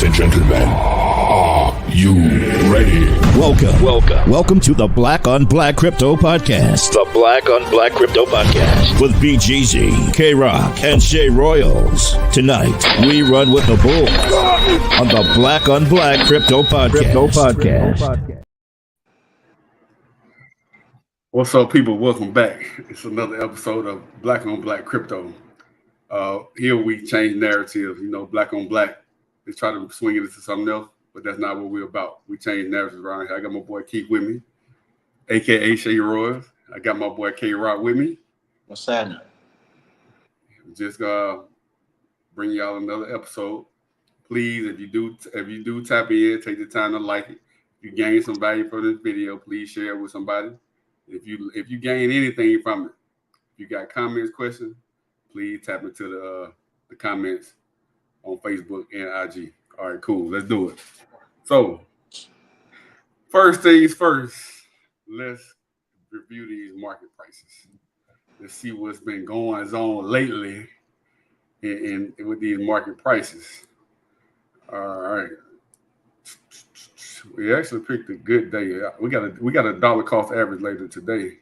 Ladies and gentlemen, are you ready? Welcome to the Black on Black Crypto Podcast. The Black on Black Crypto Podcast. With BGZ, K-Rock, and Shay Royals. Tonight, we run with the bull on the Black on Black Crypto Podcast. What's up, people? Welcome back. It's another episode of Black on Black Crypto. Here we change narrative. You know, Black on Black. They try to swing it into something else, but that's not what we're about. We change narratives around here. I got my boy Keith with me, a.k.a. Shay Royals. I got my boy K-Rock with me. What's happening? Just bring y'all another episode. Please, if you do tap in, take the time to like it. If you gain some value from this video, please share it with somebody. If you gain anything from it, if you got comments, questions, please tap into the comments on Facebook and IG. All right, cool. Let's do it. So, first things first, let's review these market prices. Let's see what's been going on lately in with these market prices. All right. We actually picked a good day. We got a dollar cost average later today.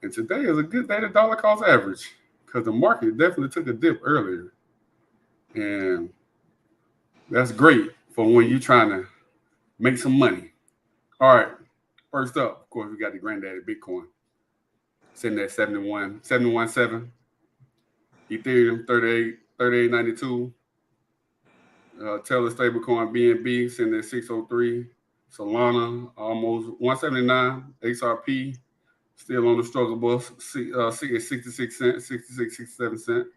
And today is a good day to dollar cost average because the market definitely took a dip earlier. And that's great for when you're trying to make some money. All right. First up, of course, we got the granddaddy Bitcoin sitting at 717. Ethereum 3892. Tether stablecoin BNB sitting at 603. Solana almost 179. XRP still on the struggle bus, 66 cents, 67 cents.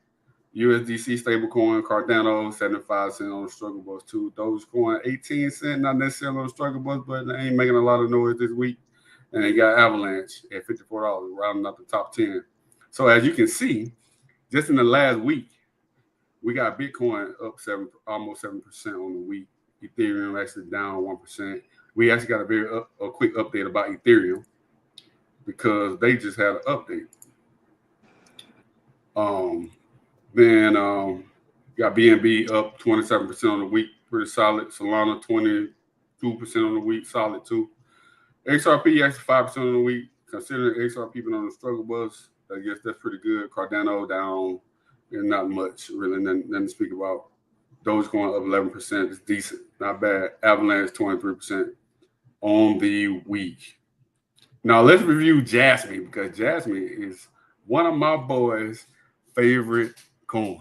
USDC stablecoin Cardano 75 cents on the struggle bus too. Dogecoin 18 cents, not necessarily on the struggle bus, but they ain't making a lot of noise this week. And they got Avalanche at $54, rounding up the top 10. So as you can see, just in the last week, we got Bitcoin up almost 7% on the week. Ethereum actually down 1%. We actually got a quick update about Ethereum because they just had an update. Then got BNB up 27% on the week, pretty solid. Solana 22% on the week, solid too. XRP actually 5% on the week. Considering XRP been on the struggle bus, I guess that's pretty good. Cardano down. And not much, really, nothing to speak about. Dogecoin up 11%. It's decent, not bad. Avalanche 23% on the week. Now let's review Jasmine because Jasmine is one of my boys' favorite coin.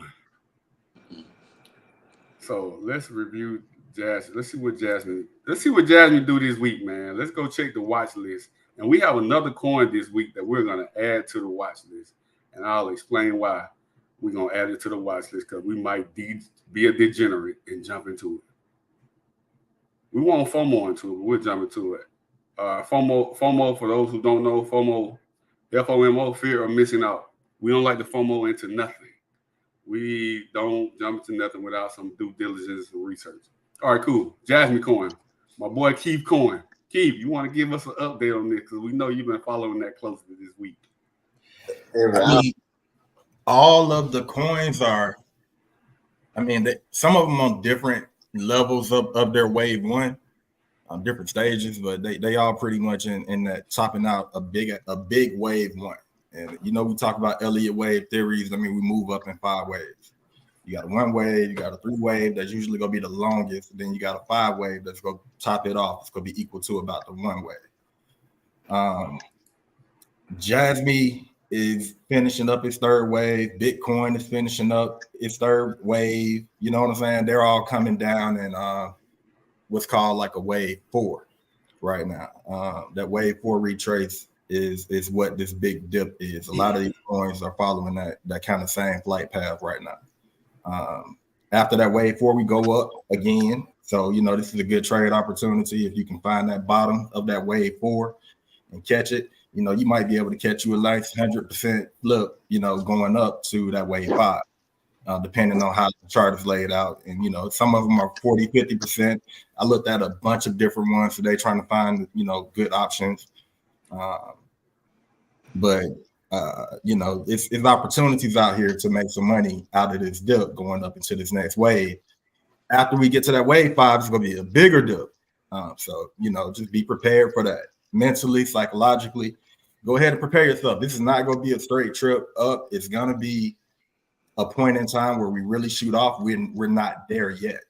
So let's review Jasmine. Let's see what Jasmine do this week, man. Let's go check the watch list. And we have another coin this week that we're gonna add to the watch list, and I'll explain why. We're going to add it to the watch list because we might be a degenerate and jump into it. We won't FOMO into it, but we'll jump into it. FOMO, for those who don't know, FOMO, F-O-M-O, fear of missing out. We don't like to FOMO into nothing. We don't jump into nothing without some due diligence and research. All right, cool. Jasmine Coin. My boy Keith Coin. Keith, you want to give us an update on this because we know you've been following that closely this week. All of the coins are, some of them on different levels of their wave one, on different stages, but they all pretty much in that topping out a big wave one. And we talk about Elliott wave theories. We move up in 5 waves. You got a 1 wave, you got a 3 wave that's usually gonna be the longest. Then you got a 5 wave that's gonna top it off. It's gonna be equal to about the 1 wave. Jasmine is finishing up its 3rd wave. Bitcoin is finishing up its 3rd wave. You know what I'm saying? They're all coming down in what's called like a wave 4 right now. That wave 4 retrace is what this big dip is. A lot of these coins are following that kind of same flight path right now. After that wave 4, we go up again. So, this is a good trade opportunity. If you can find that bottom of that wave 4 and catch it, you might be able to catch you a nice 100% flip, going up to that wave 5, depending on how the chart is laid out. And, some of them are 40, 50%. I looked at a bunch of different ones today trying to find, good options. But it's opportunities out here to make some money out of this dip going up into this next wave. after we get to that wave 5, it's gonna be a bigger dip. So just be prepared for that mentally, psychologically. Go ahead and prepare yourself. This is not gonna be a straight trip up. It's gonna be a point in time where we really shoot off. We're not there yet,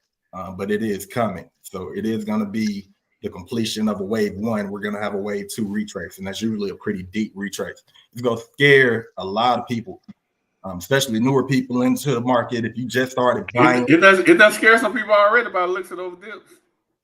but it is coming. So it is gonna be the completion of a wave 1. We're gonna have a wave 2 retrace, and that's usually a pretty deep retrace. It's gonna scare a lot of people. Especially newer people into the market. If you just started buying, it does scare some people already by the looks of those dips.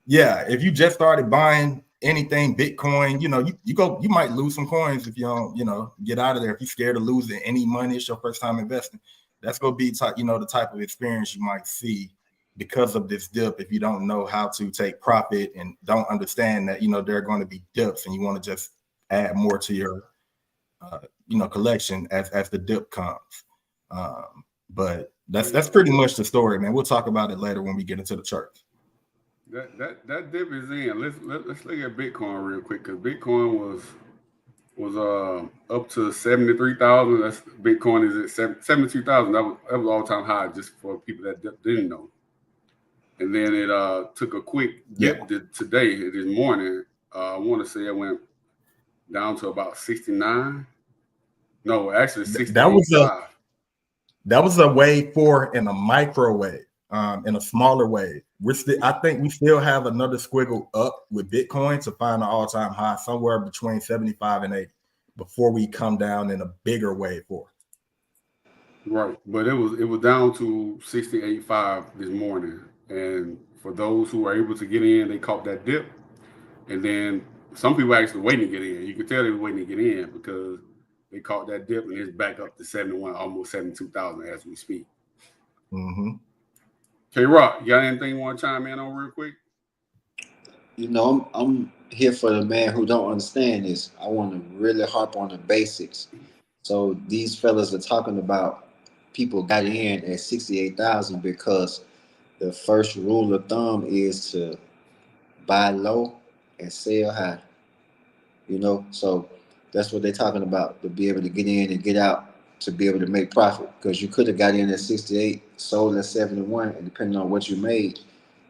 Yeah, if you just started buying anything Bitcoin, you might lose some coins if you don't, get out of there. If you're scared of losing any money, it's your first time investing. That's gonna be the type of experience you might see because of this dip. If you don't know how to take profit and don't understand that there are going to be dips, and you want to just add more to your collection as the dip comes. But that's pretty much the story, man. We'll talk about it later when we get into the charts. That dip is in. Let's look at Bitcoin real quick, because Bitcoin was up to 73,000. That's Bitcoin is at 72,000. That was all time high, just for people that didn't know. And then it took a quick dip today, this morning. I want to say it went down to about 69. No, actually 65. That was a wave 4 in a microwave, in a smaller wave. I think we still have another squiggle up with Bitcoin to find an all-time high somewhere between 75 and 80 before we come down in a bigger wave 4. Right, but it was down to 68.5 this morning, and for those who were able to get in, they caught that dip, and then some people actually waiting to get in. You can tell they were waiting to get in because they caught that dip, and it's back up to 71, almost 72,000 as we speak. Mm-hmm. K-Rock, you got anything you want to chime in on real quick? I'm here for the man who don't understand this. I want to really harp on the basics. So these fellas are talking about people got in at 68,000 because the first rule of thumb is to buy low and sell high. So that's what they're talking about, to be able to get in and get out, to be able to make profit. Because you could have got in at 68, sold at 71, and depending on what you made,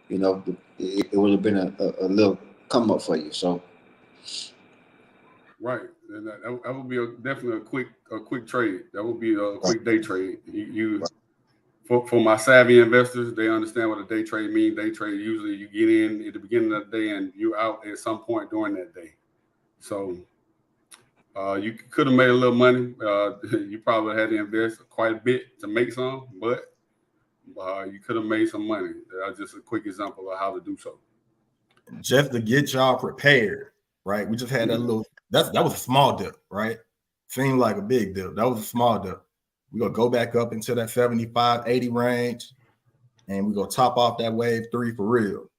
it would have been a little come up for you. So, right, and that would be definitely a quick trade. That would be a quick day trade. For my savvy investors, they understand what a day trade means. Day trade, usually you get in at the beginning of the day and you're out at some point during that day. So you could have made a little money. You probably had to invest quite a bit to make some, but you could have made some money. That's just a quick example of how to do so. Just to get y'all prepared, right? We just had that little. That was a small dip, right? Seemed like a big dip. That was a small dip. We're gonna go back up into that 75, 80 range, and we're gonna top off that wave 3 for real.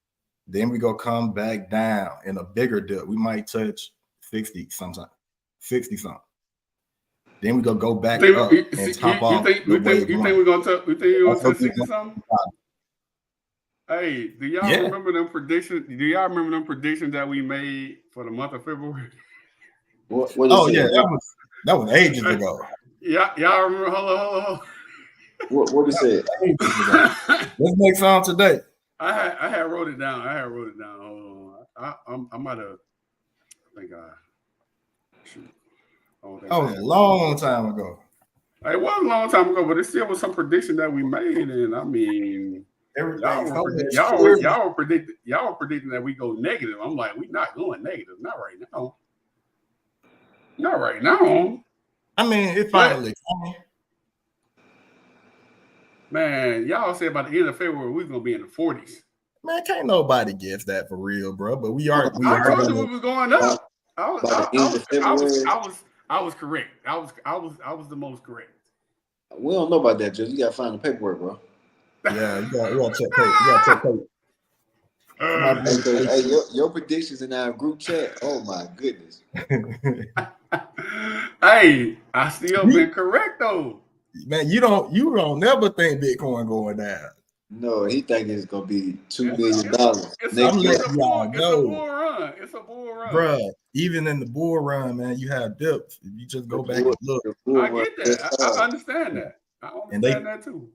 Then we gonna come back down in a bigger dip. We might touch 60 sometime, 60 something. Then we gonna go back up and top off the wave 1. You think we're gonna touch 60 something? Hey, do y'all remember them predictions? Do y'all remember them predictions that we made for the month of February? That was ages ago. Y'all remember? Hold on. What is it? Let's make some today. I had wrote it down. Hold on. I might have. I think shoot. That was a long time ago. It was a long time ago, but it still was some prediction that we made, and I mean, y'all were predicting that we go negative. I'm like, we not going negative, not right now. Not right now. I mean, it finally coming. Man, y'all said by the end of February we're gonna be in the 40s. Man, can't nobody guess that for real, bro. But we are. I told you we was going up. I was correct. I was the most correct. We don't know about that, Joe. You gotta find the paperwork, bro. Yeah, you gotta check paper. You gotta check paper. Hey, your predictions in our group chat. Oh my goodness. Hey, I still been correct though. Man, you don't never think Bitcoin going down. No, he think it's gonna be $2 billion. It's a bull run. Bruh, even in the bull run, man, you have dips. If you just go back and look. I get that. I understand that. I understand that too.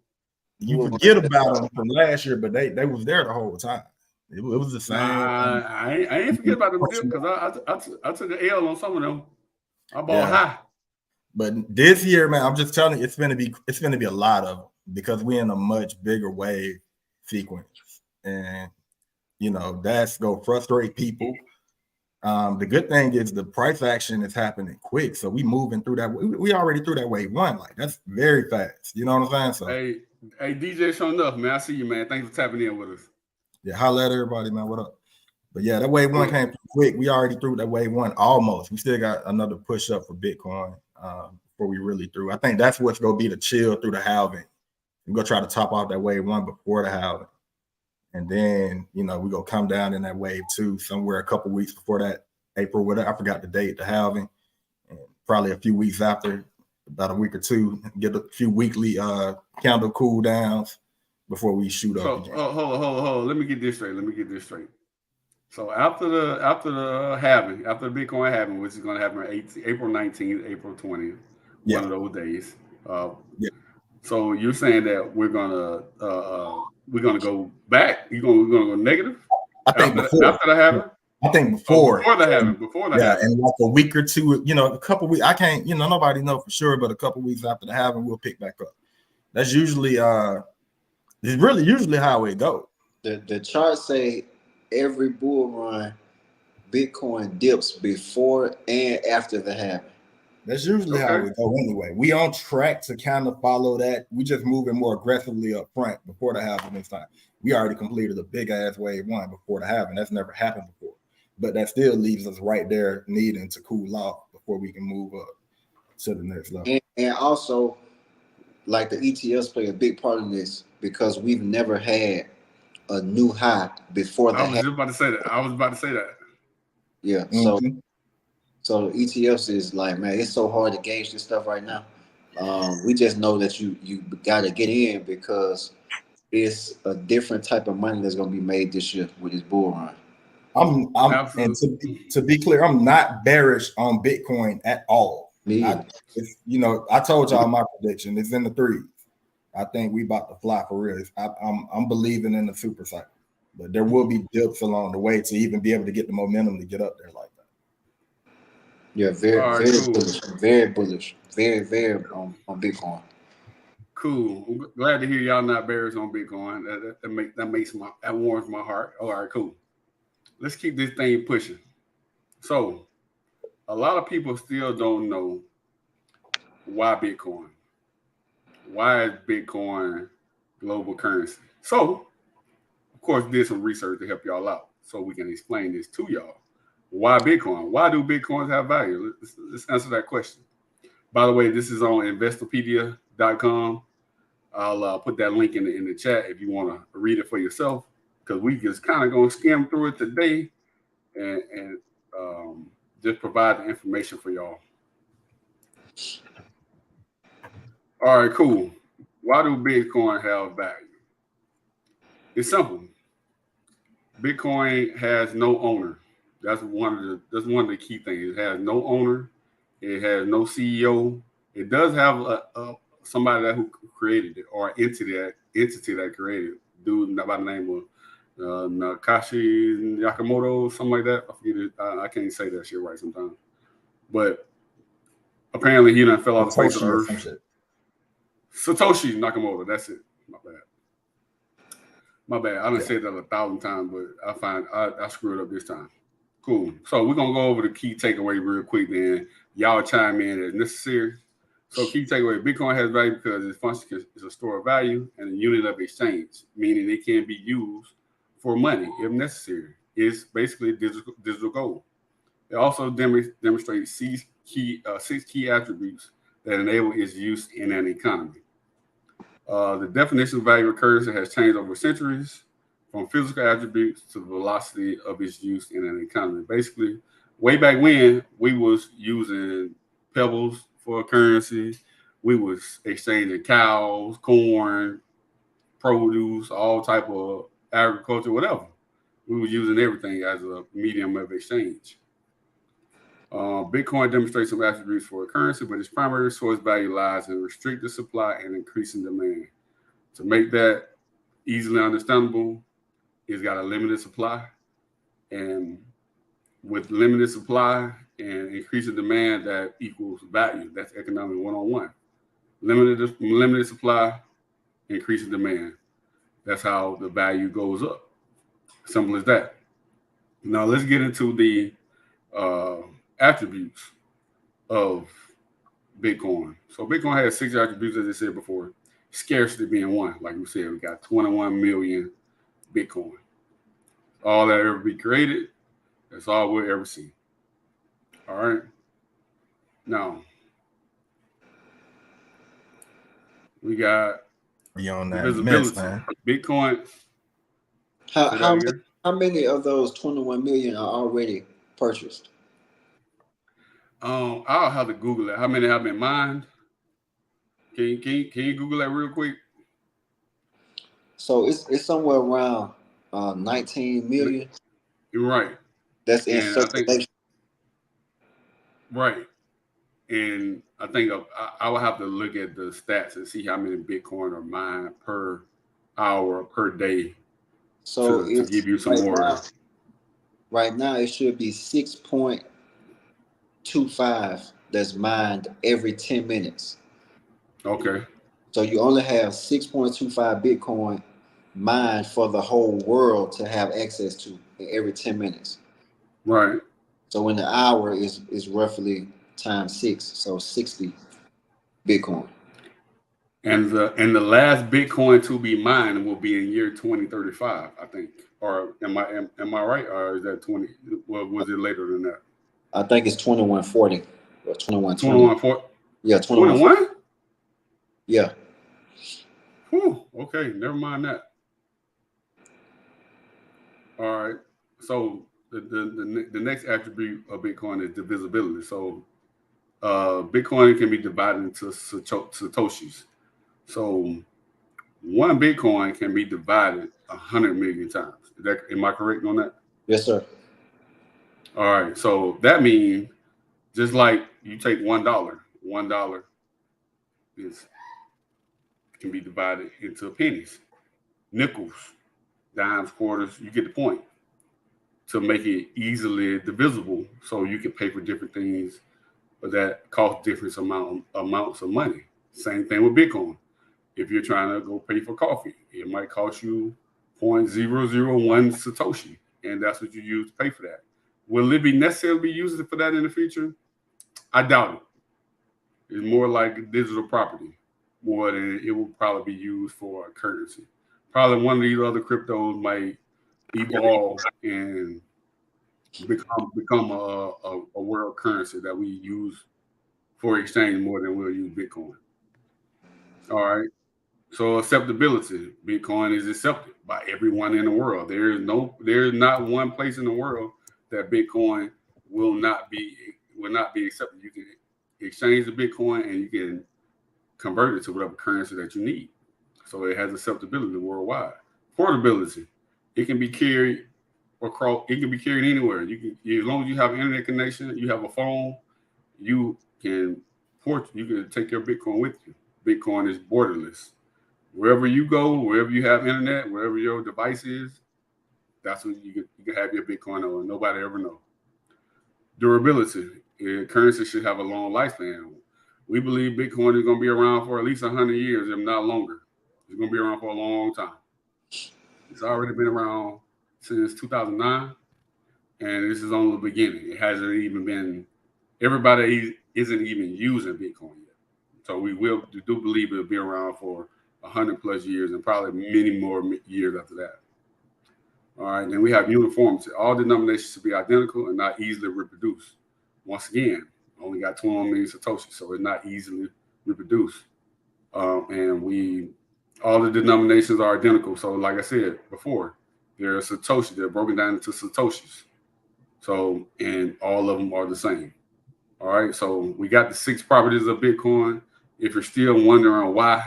you forget about them from last year, but they was there the whole time. It was the same. Nah, I ain't forget about them dip because I took an L on some of them. I bought high. But this year, man, I'm just telling you, it's gonna be a lot of them because we're in a much bigger wave sequence, and that's gonna frustrate people. The good thing is the price action is happening quick, so we moving through that. We already through that wave one, like that's very fast. You know what I'm saying? So hey, DJ, showing enough, man. I see you, man. Thanks for tapping in with us. Yeah, holla at everybody, man. What up? But yeah, that wave one came quick. We already through that wave one almost. We still got another push up for Bitcoin before we really through. I think that's what's gonna be the chill through the halving. We're gonna try to top off that wave one before the halving. And then, we're gonna come down in that wave two somewhere a couple weeks before that, April, whatever. I forgot the date, the halving, and probably a few weeks after, about a week or two, get a few weekly candle cool downs before we shoot up again. Hold on. Let me get this straight. So after the halving, after the Bitcoin halving, which is gonna happen April 19th, April 20th, one of those days. So you're saying that we're gonna go back? We're gonna go negative? I think after the halving. I think before the halving. And like a week or two, a couple weeks. I can't, nobody know for sure, but a couple weeks after the halving, we'll pick back up. That's usually it's really usually how it goes. The charts say every bull run, Bitcoin dips before and after the halving. That's usually how we go anyway. We on track to kind of follow that. We just moving more aggressively up front before the halving this time. We already completed a big ass wave one before the halving. That's never happened before. But that still leaves us right there needing to cool off before we can move up to the next level. And also, like the ETFs play a big part in this because we've never had a new high before that. I was about to say that. Yeah. Mm-hmm. So ETFs is like, man, it's so hard to gauge this stuff right now. We just know that you got to get in because it's a different type of money that's going to be made this year with this bull run. And to be clear, I'm not bearish on Bitcoin at all. I told y'all my prediction. It's in the threes. I think we about to fly for real. I'm believing in the super cycle, but there will be dips along the way to even be able to get the momentum to get up there like that. Yeah, very bullish, very on Bitcoin. Cool. I'm glad to hear y'all not bearish on Bitcoin. That warms my heart. All right, cool. Let's keep this thing pushing. So, a lot of people still don't know why Bitcoin. Why is Bitcoin global currency? So, of course, did some research to help y'all out so we can explain this to y'all. Why Bitcoin? Why do Bitcoins have value? Let's answer that question. By the way, this is on investopedia.com. I'll put that link in the chat if you want to read it for yourself, because we just kind of going to skim through it today and just provide the information for y'all. All right, cool. Why do Bitcoin have value? It's simple. Bitcoin has no owner. That's one of the key things. It has no owner. It has no CEO. It does have somebody who created it, or entity that created it. Dude by the name of Nakashi Nakamoto, something like that. I forget it. I can't say that shit right sometimes. But apparently he done fell off the face of the earth. Satoshi Nakamoto. That's it. My bad. I done said that 1,000 times, but I screwed up this time. Cool. So we're gonna go over the key takeaway real quick, then y'all chime in as necessary. So key takeaway: Bitcoin has value because its function is a store of value and a unit of exchange, meaning it can be used for money if necessary. It's basically digital gold. It also demonstrates six key attributes that enable its use in an economy. The definition of value of currency has changed over centuries, from physical attributes to the velocity of its use in an economy. Basically, way back when, we was using pebbles for currency. We was exchanging cows, corn, produce, all type of agriculture, whatever. We was using everything as a medium of exchange. Bitcoin demonstrates some attributes for a currency, but its primary source value lies in restricted supply and increasing demand. To make that easily understandable, it's got a limited supply, and with limited supply and increasing demand, that equals value. That's economic 101. Limited supply, increasing demand. That's how the value goes up. Simple as that. Now let's get into the attributes of Bitcoin. So Bitcoin has 6 attributes, as I said before. Scarcity being one. Like we said, we got 21 million Bitcoin. All that ever be created. That's all we'll ever see. All right. Now we got Beyond that, visibility. man. Bitcoin. How many of those 21 million are already purchased? I'll have to Google it. How many have been mined? Can you Google that real quick? So it's somewhere around 19 million. You're right. That's in circulation. Right. And I think I will have to look at the stats and see how many Bitcoin are mined per hour, per day. So to give you some more. Right now, it should be 6.25 that's mined every 10 minutes. Okay. So you only have 6.25 Bitcoin mined for the whole world to have access to every 10 minutes. Right. So in the hour is roughly times 6, so 60 Bitcoin. And the last Bitcoin to be mined will be in year 2035, I think. Or am I right? Or is that 20? Well, was it later than that? I think it's 2140 or 2120. 2140. Yeah, 21. Yeah. Whew, okay, never mind that. All right. So the next attribute of Bitcoin is divisibility. So Bitcoin can be divided into satoshis. So one Bitcoin can be divided 100 million times. Am I correct on that? Yes, sir. All right. So that means just like you take $1 can be divided into pennies, nickels, dimes, quarters. You get the point. To make it easily divisible, so you can pay for different things, but that cost different amounts of money. Same thing with Bitcoin. If you're trying to go pay for coffee, it might cost you 0.001 Satoshi, and that's what you use to pay for that. Will it be necessarily be used for that in the future? I doubt it. It's more like digital property, more than it will probably be used for a currency. Probably one of these other cryptos might evolve and become a world currency that we use for exchange more than we'll use Bitcoin. All right. So acceptability, Bitcoin is accepted by everyone in the world. There is not one place in the world that Bitcoin will not be accepted. You can exchange the Bitcoin and you can convert it to whatever currency that you need. So it has acceptability worldwide. Portability, it can be carried across. It can be carried anywhere. You can, as long as you have an internet connection, you have a phone, you can take your Bitcoin with you. Bitcoin is borderless. Wherever you go, wherever you have internet, wherever your device is, that's what you can have your Bitcoin on. Nobody ever know. Durability, currency should have a long lifespan. We believe Bitcoin is going to be around for at least 100 years, if not longer. It's going to be around for a long time. It's already been around since 2009, and this is only the beginning. It hasn't even been. Everybody isn't even using Bitcoin yet. So we do believe it'll be around for 100 plus years and probably many more years after that. All right, then we have uniformity. All denominations should be identical and not easily reproduced. Once again, only got 21 million Satoshi, so it's not easily reproduced. And all the denominations are identical. So like I said before, there are Satoshi. They're broken down into Satoshis. So, and all of them are the same. All right, so we got the 6 properties of Bitcoin. If you're still wondering why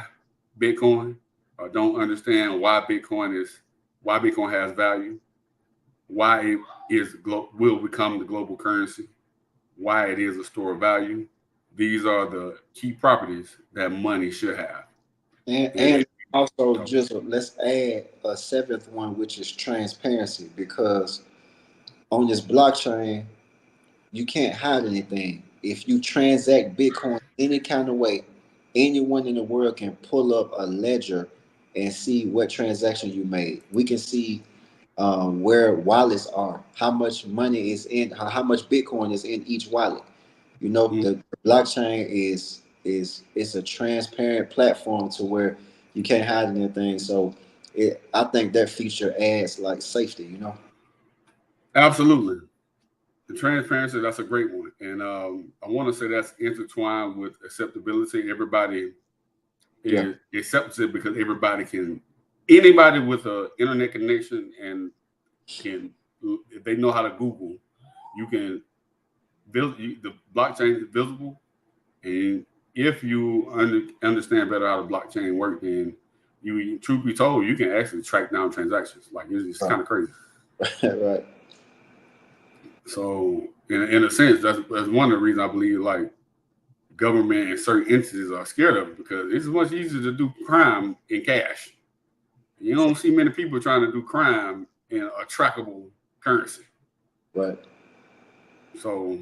Bitcoin, or don't understand why Bitcoin has value, why it will become the global currency, why it is a store of value, these are the key properties that money should have. And Also, So, just let's add a seventh one, which is transparency, because on this blockchain, you can't hide anything. If you transact Bitcoin any kind of way, anyone in the world can pull up a ledger and see what transaction you made. We can see where wallets are, how much money is in, how much Bitcoin is in each wallet. You know, mm, the blockchain is it's a transparent platform to where you can't hide anything. So, I think that feature adds like safety. You know. absolutely. The transparency, that's a great one. And I want to say that's intertwined with acceptability. Everybody Yeah. is accepts it because anybody with a internet connection and can, if they know how to Google, you can build, the blockchain is visible. And if you understand better how the blockchain works, then you, truth be told, you can actually track down transactions. Like it's Right. kind of crazy. Right. So in a sense, that's one of the reasons I believe like government and certain entities are scared of it, because it's much easier to do crime in cash. You don't see many people trying to do crime in a trackable currency. Right. So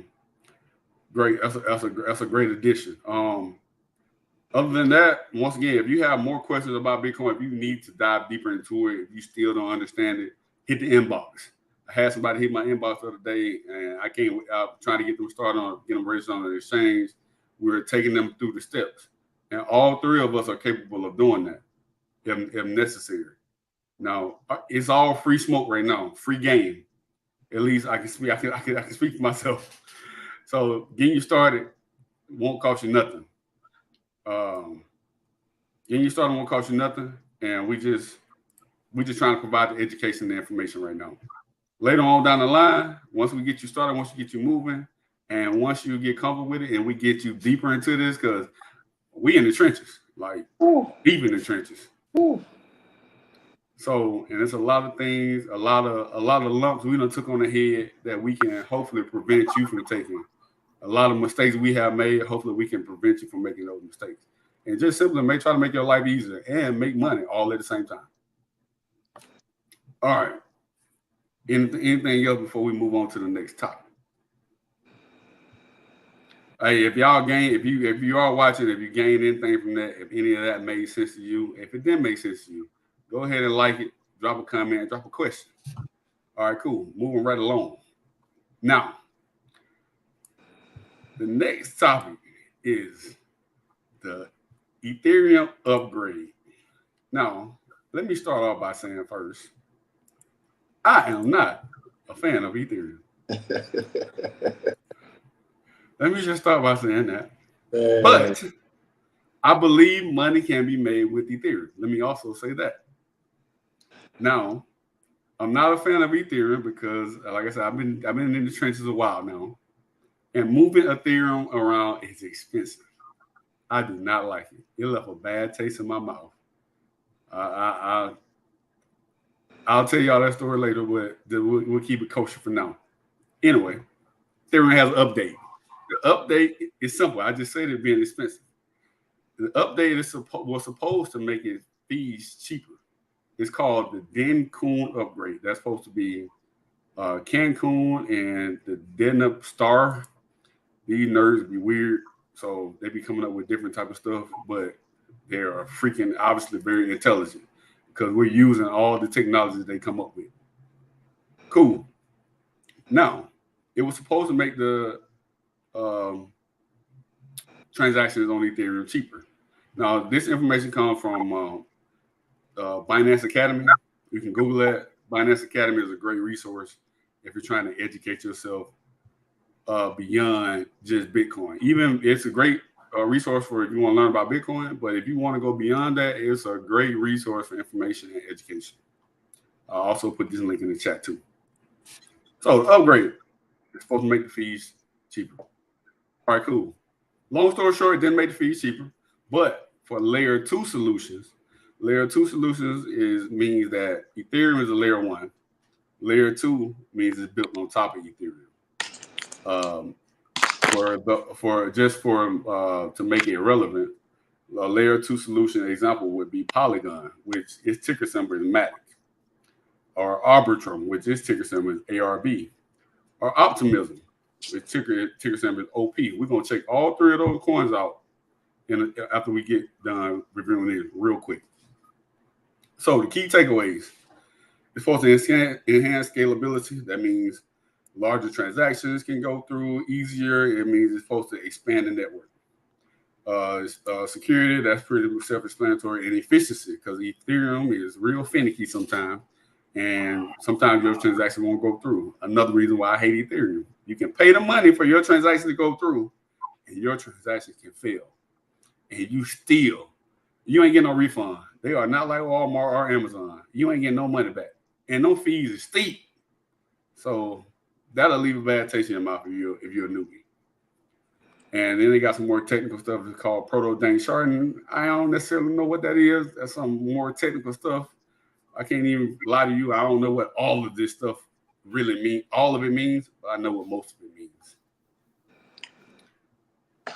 great, that's a great addition. Other than that, once again, if you have more questions about Bitcoin, if you need to dive deeper into it, if you still don't understand it, hit the inbox. I had somebody hit my inbox the other day, and I came out trying to get them started on, get them registered on the exchange. We're taking them through the steps, and all three of us are capable of doing that if necessary. Now it's all free smoke right now, free game. At least I can speak. I can speak for myself. So getting you started won't cost you nothing. Um, Getting you started won't cost you nothing, and we just trying to provide the education and the information right now. Later on down the line, once we get you started, once we get you moving, and once you get comfortable with it, and we get you deeper into this, because we in the trenches, like deep in the trenches. Woo. So, and it's a lot of things, a lot of lumps we done took on the head that we can hopefully prevent you from taking. A lot of mistakes we have made, hopefully we can prevent you from making those mistakes. And just simply try to make your life easier and make money all at the same time. All right. Anything else before we move on to the next topic? Hey, if you are watching, if you gained anything from that, if any of that made sense to you, if it didn't make sense to you, go ahead and like it, drop a comment, drop a question. All right, cool. Moving right along. Now, the next topic is the Ethereum upgrade. Now, let me start off by saying first, I am not a fan of Ethereum. Let me just start by saying that. But I believe money can be made with Ethereum. Let me also say that. Now, I'm not a fan of Ethereum because, like I said, I've been in the trenches a while now, and moving Ethereum around is expensive. I do not like it. It left a bad taste in my mouth. I'll tell y'all that story later, but we'll keep it kosher for now. Anyway, Ethereum has an update. The update is simple. I just said it being expensive. The update was supposed to make its fees cheaper. It's called the Cancun upgrade. That's supposed to be Cancun and the Deneb Star. These nerds be weird, so they be coming up with different type of stuff, but they are freaking obviously very intelligent because we're using all the technologies they come up with. Cool. Now, it was supposed to make the transactions on Ethereum cheaper. Now, this information comes from Binance Academy. You can Google that. Binance Academy is a great resource if you're trying to educate yourself beyond just Bitcoin. Even it's a great resource for if you want to learn about Bitcoin, but if you want to go beyond that, it's a great resource for information and education. I'll also put this link in the chat too. So upgrade. It's supposed to make the fees cheaper. All right, cool. Long story short, it didn't make the fees cheaper, but for layer 2 solutions, means that Ethereum is a layer 1. Layer 2 means it's built on top of Ethereum. To make it relevant, A layer 2 solution example would be Polygon, which its ticker symbol is MATIC, or Arbitrum, which its ticker symbol is ARB, or Optimism, which ticker symbol is OP. We're gonna check all three of those coins out after we get done reviewing it real quick. So the key takeaways: it's supposed to enhance scalability. That means larger transactions can go through easier. It means it's supposed to expand the network. Security, that's pretty self-explanatory, and efficiency, because Ethereum is real finicky sometimes, and sometimes your transaction won't go through. Another reason why I hate Ethereum: you can pay the money for your transaction to go through, and your transaction can fail, and you ain't getting no refund. They are not like Walmart or Amazon. You ain't getting no money back, and no fees is steep. So that'll leave a bad taste in your mouth if you're a newbie. And then they got some more technical stuff. It's called proto-dank sharding. I don't necessarily know what that is. That's some more technical stuff. I can't even lie to you. I don't know what all of this stuff really means. All of it means, but I know what most of it means.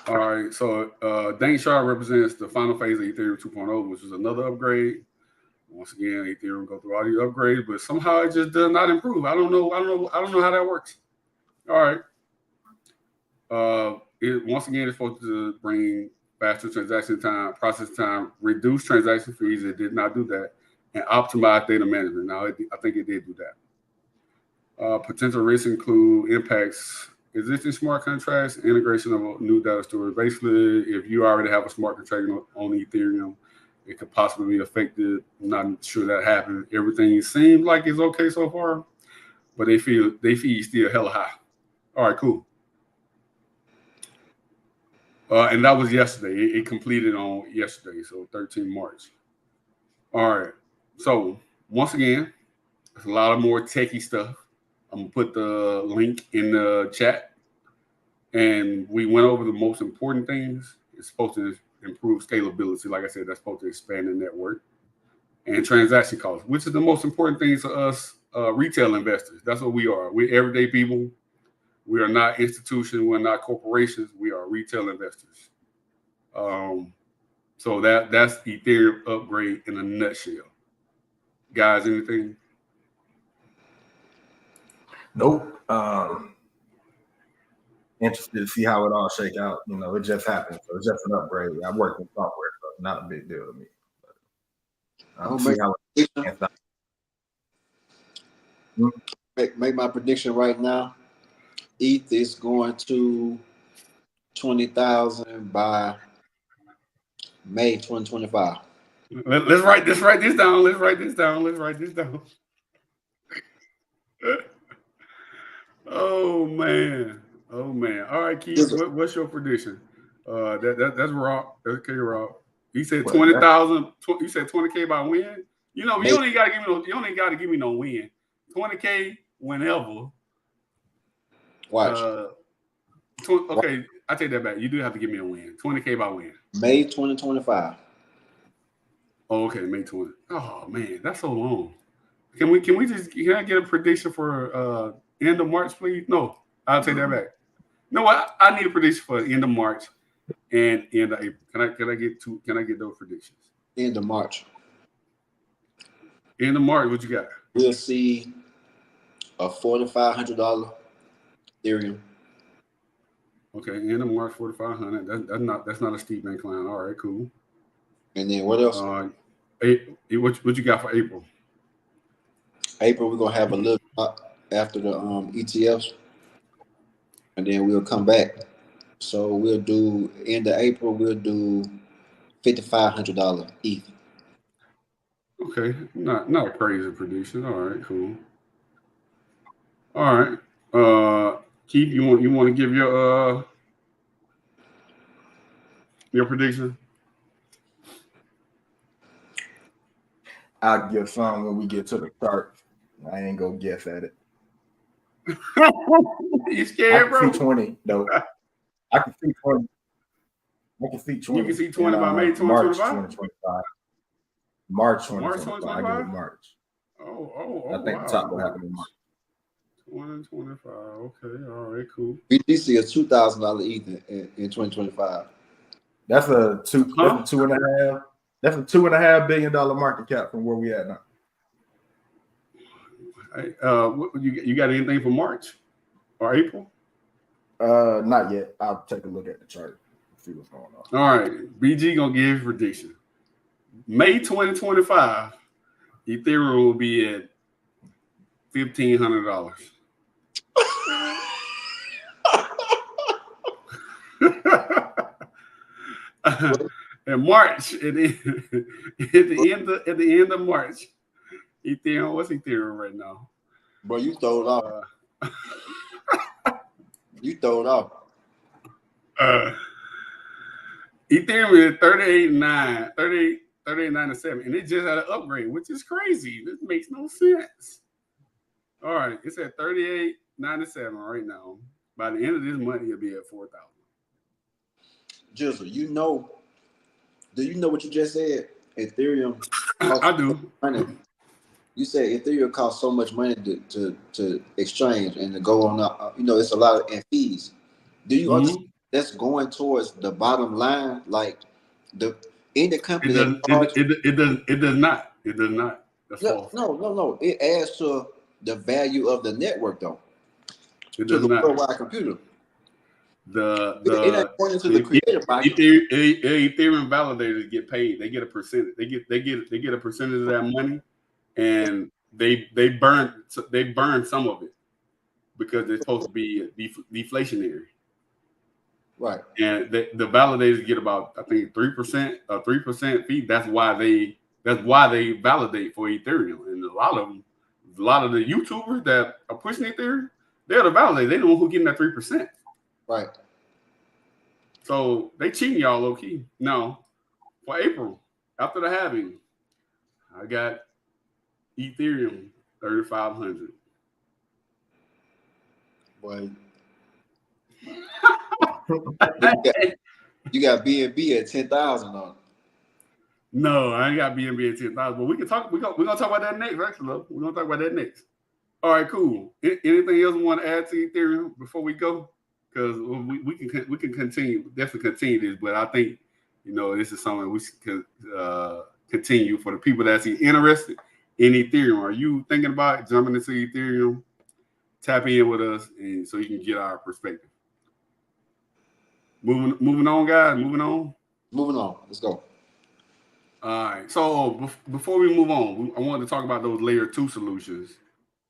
All right. So dank shard represents the final phase of Ethereum 2.0, which is another upgrade. Once again, Ethereum go through all these upgrades, but somehow it just does not improve. I don't know how that works. All right. Once again, it's supposed to bring faster transaction time, process time, reduce transaction fees. It did not do that, and optimize data management. Now, I think it did do that. Potential risks include impacts existing smart contracts, integration of a new data storage. Basically, if you already have a smart contract on Ethereum, it could possibly be affected. I'm not sure that happened. Everything seems like it's okay so far, but they fee still hella high. All right, cool. And that was yesterday. It completed on yesterday, so 13 March. All right. So once again, there's a lot of more techie stuff. I'm gonna put the link in the chat. And we went over the most important things. It's supposed to improve scalability. Like I said, that's supposed to expand the network. And transaction costs, which is the most important things to us retail investors. That's what we are. We're everyday people. We are not institutions. We're not corporations. We are retail investors. So that's Ethereum Upgrade in a nutshell. Guys, anything? Nope. Interested to see how it all shake out. You know, it just happened. So it's just an upgrade. I work in software, so not a big deal to me. But see how it make my prediction right now. ETH is going to 20,000 by May 2025. Let's write this down. Let's write this down. Oh man. All right, Keith. What's your prediction? That's Rob. That's K Rob. He said 20,000. He said 20K by when? You know, you only got to give me no win. 20K whenever. Watch. Okay, I take that back. You do have to give me a win. 20K by when? May 2025. Oh, okay, May 20. Oh man, that's so long. Can I get a prediction for end of March, please? No, I'll take that back. No, I need a prediction for end of March and end of April. Can I get those predictions? End of March. End of March, what you got? We'll see a $4,500 Ethereum. Okay, end of March, 4,500. That's not a steep incline. All right, cool. And then what else? What you got for April? April, we're gonna have a little after the ETFs, and then we'll come back. So we'll do end of April. We'll do $5,500 ETH. Okay, not a crazy prediction. All right, cool. All right, Keith, you want to give your prediction? I'll give some when we get to the chart. I ain't gonna guess at it. You scared, bro? I can see 20, though. I can see 20. I can see 20. You can see 20 by May 2025? March 2025. March 2025. I give it March. Oh, I think the top will happen in March. 2025. Okay, all right, cool. BTC is $2,000 ETH in 2025. That's a $2.5. That's a $2.5 billion market cap from where we at now. You got anything for March or April? Not yet. I'll take a look at the chart, see what's going on. All right, BG gonna give his prediction. May 2025, Ethereum will be at $1,500. In March, at the end of March, Ethereum, what's Ethereum right now? Bro, you throw it off. You throw it off. Ethereum is 38.97, and it just had an upgrade, which is crazy. This makes no sense. All right, it's at 38.97 right now. By the end of this month, it'll be at 4,000. Jizzle, do you know what you just said? Ethereum. I do. Money. You said Ethereum costs so much money to exchange and to go on. It's a lot of fees. Do you understand that's going towards the bottom line? Like any company it does not. It does not. That's false. No. It adds to the value of the network, though. It to does the not. worldwide computer. It ain't pointing to the creator pocket. Ethereum validators get paid. They get a percentage. They get a percentage of that money, and they burn some of it because they're supposed to be deflationary. Right. And the validators get about, I think, 3%, a 3% fee. That's why they validate for Ethereum. And a lot of the YouTubers that are pushing Ethereum, they're the validators. They know who's getting that 3%. Right. So they cheating y'all low key. Now, for April, after the halving, I got Ethereum 3,500. Boy. You got BNB at 10,000 on it. No, I ain't got BNB at 10,000, but we can talk. We're gonna talk about that next. Actually, we're gonna talk about that next. All right, cool. Anything else we want to add to Ethereum before we go? Because we can definitely continue this, but I think this is something we can continue for the people that's interested in Ethereum. Are you thinking about jumping into Ethereum? Tap in with us, and so you can get our perspective. Moving on, guys. Moving on. Let's go. All right. So before we move on, I wanted to talk about those layer 2 solutions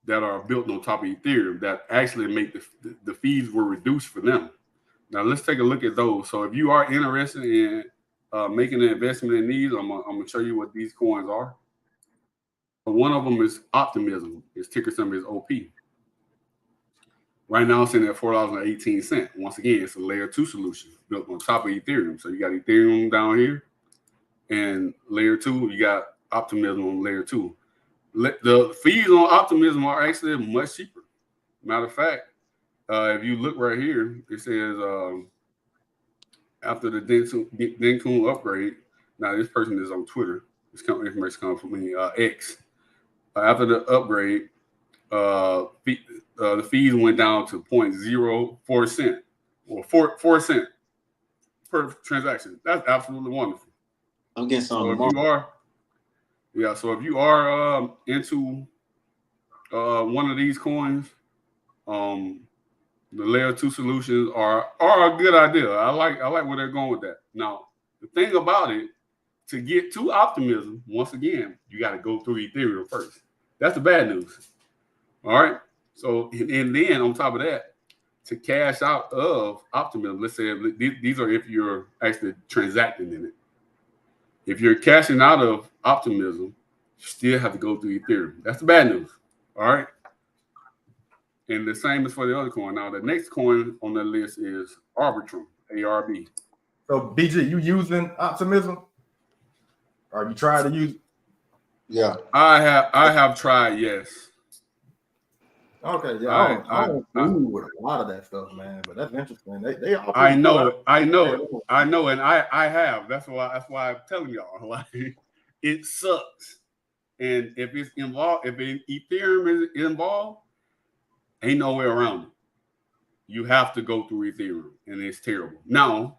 that are built on top of Ethereum that actually make the fees were reduced for them. Now let's take a look at those. So if you are interested in making an investment in these, I'm gonna show you what these coins are. One of them is Optimism. Its ticker symbol is OP. Right now, it's sitting at $4.18. Once again, it's a layer 2 solution built on top of Ethereum. So you got Ethereum down here, and layer 2, you got Optimism on layer 2. The fees on Optimism are actually much cheaper. Matter of fact, if you look right here, it says after the Denkun upgrade. Now this person is on Twitter. This information comes from me, X. After the upgrade, the fees went down to 0.04 cent or 4 cent per transaction. That's absolutely wonderful. I'm getting some. So if you are into one of these coins, the layer 2 solutions are a good idea. I like where they're going with that. Now, the thing about it, to get to Optimism, once again, you got to go through Ethereum first. That's the bad news. All right. So, and then on top of that, to cash out of Optimism, let's say these are if you're actually transacting in it. If you're cashing out of Optimism, you still have to go through Ethereum. That's the bad news. All right. And the same is for the other coin. Now, the next coin on the list is Arbitrum, ARB. So, BG, you using Optimism? Or you trying to use? Yeah, I have tried. Yes. Okay, yeah, I don't agree with a lot of that stuff, man. But that's interesting. They all. I know it, and I have. That's why I'm telling y'all. Like, it sucks. And if it's involved, if Ethereum is involved, ain't no way around it. You have to go through Ethereum, and it's terrible. Now,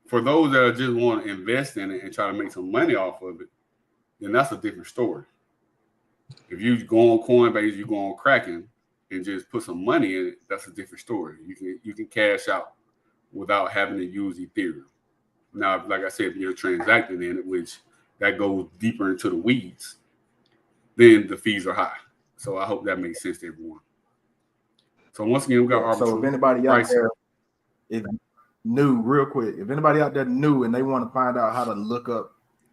For those that just want to invest in it and try to make some money off of it, then that's a different story. If you go on Coinbase, you go on Kraken, and just put some money in it, that's a different story. You can cash out without having to use Ethereum. Now, like I said, if you're transacting in it, which that goes deeper into the weeds, then the fees are high. So I hope that makes sense to everyone. So once again, we got arbitral. So if anybody out there is new, real quick, if anybody out there new and they want to find out how to look up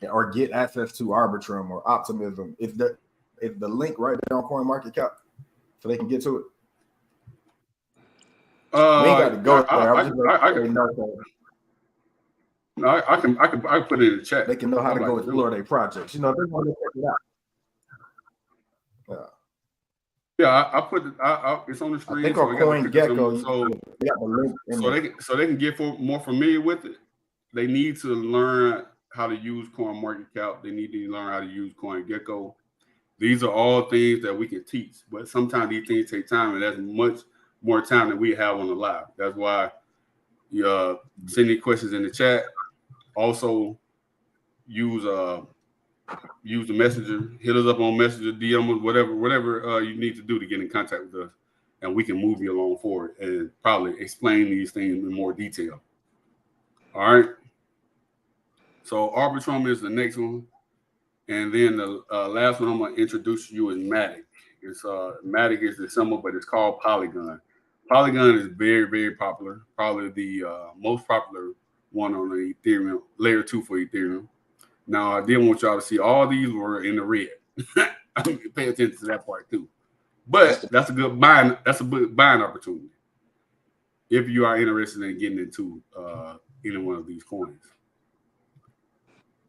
or get access to Arbitrum or Optimism, is the link right there on CoinMarketCap so they can get to it? We ain't got to go there. I can put it in the chat. They can know how to go explore their projects. You know, they want to check it out. Yeah, I put it. It's on the screen. I think on CoinGecko, so they can get more familiar with it. They need to learn how to use CoinMarketCap. They need to learn how to use CoinGecko. These are all things that we can teach, but sometimes these things take time, and that's much more time than we have on the live. That's why you send any questions in the chat. Also, use the messenger. Hit us up on Messenger, DM us, whatever you need to do to get in contact with us, and we can move you along forward and probably explain these things in more detail. All right. So Arbitrum is the next one, and then the last one I'm going to introduce you is Matic. It's Matic is the symbol, but it's called Polygon. Polygon is very, very popular. Probably the most popular one on the Ethereum layer 2 for Ethereum. Now, I did want y'all to see all these were in the red. Pay attention to that part too. But that's a good buying. That's a good buying opportunity if you are interested in getting into any one of these coins.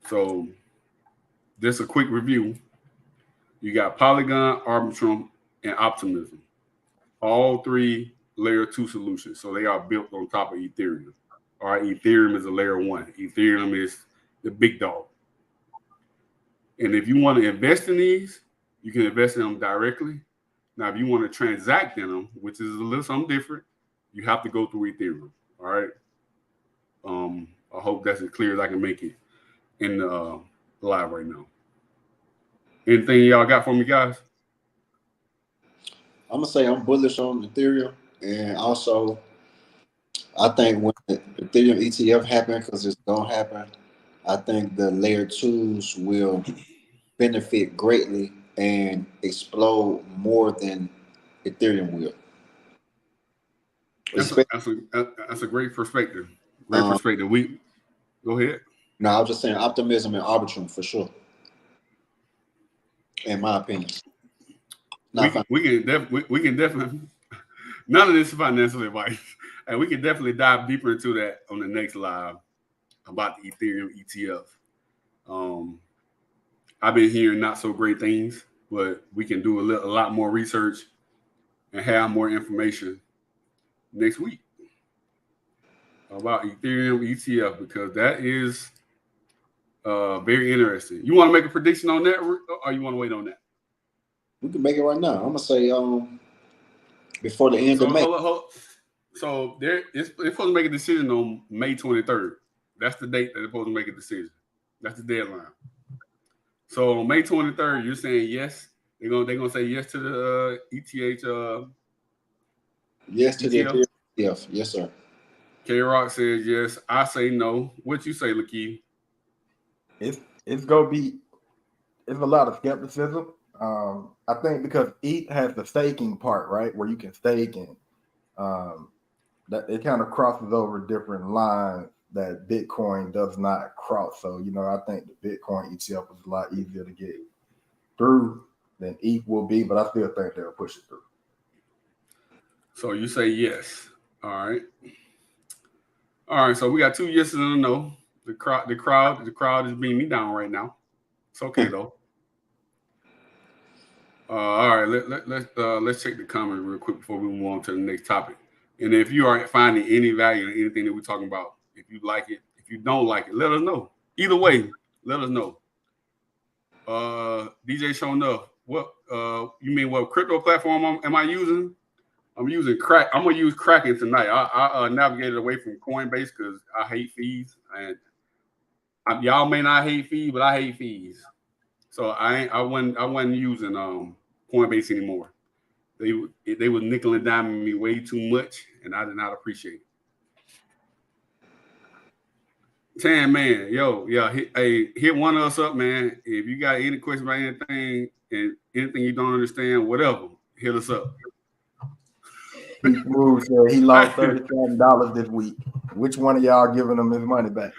So, just a quick review. You got Polygon, Arbitrum, and Optimism. All three layer 2 solutions. So they are built on top of Ethereum. All right, Ethereum is a layer 1. Ethereum is the big dog. And if you want to invest in these, you can invest in them directly. Now, if you want to transact in them, which is a little something different, you have to go through Ethereum. All right. I hope that's as clear as I can make it in live right now. Anything y'all got for me, guys? I'm gonna say I'm bullish on Ethereum, and also I think when the Ethereum ETF happens, because it's gonna happen, I think the layer 2s will benefit greatly and explode more than Ethereum will. That's a great perspective. Great perspective. We go ahead. No, I was just saying Optimism and Arbitrum for sure. In my opinion. We can definitely none of this is financial advice. And we can definitely dive deeper into that on the next live about the Ethereum ETF. I've been hearing not so great things, but we can do a lot more research and have more information next week about Ethereum ETF, because that is very interesting. You want to make a prediction on that, or you want to wait on that? We can make it right now. I'm gonna say before the end of May. So they're supposed to make a decision on May 23rd. That's the date that they're supposed to make a decision. That's the deadline. So on May 23rd, you're saying yes. They're gonna say yes to the ETH. Yes to the ETF. Yes, sir. K Rock says yes. I say no. What you say, Lakeith? It's gonna be. It's a lot of skepticism. I think because ETH has the staking part, right, where you can stake, and that it kind of crosses over different lines that Bitcoin does not cross. So, I think the Bitcoin ETF is a lot easier to get through than ETH will be, but I still think they'll push it through. So you say yes. All right. So we got 2 yeses and a no. The crowd is beating me down right now. It's okay though. All right, let's check the comments real quick before we move on to the next topic. And if you are finding any value in anything that we're talking about, if you like it, if you don't like it, let us know. Either way, let us know. DJ showing up. What you mean? What crypto platform am I using? I'm using crack. I'm gonna use Kraken tonight. I navigated away from Coinbase because I hate fees, and y'all may not hate fees, but I hate fees. So I wasn't using Coinbase anymore. They was nickel and diming me way too much, and I did not appreciate it. Tan man, yo, yeah, hit one of us up, man. If you got any questions about anything and anything you don't understand, whatever, hit us up. Pete Smooth said he lost $37 this week. Which one of y'all giving him his money back?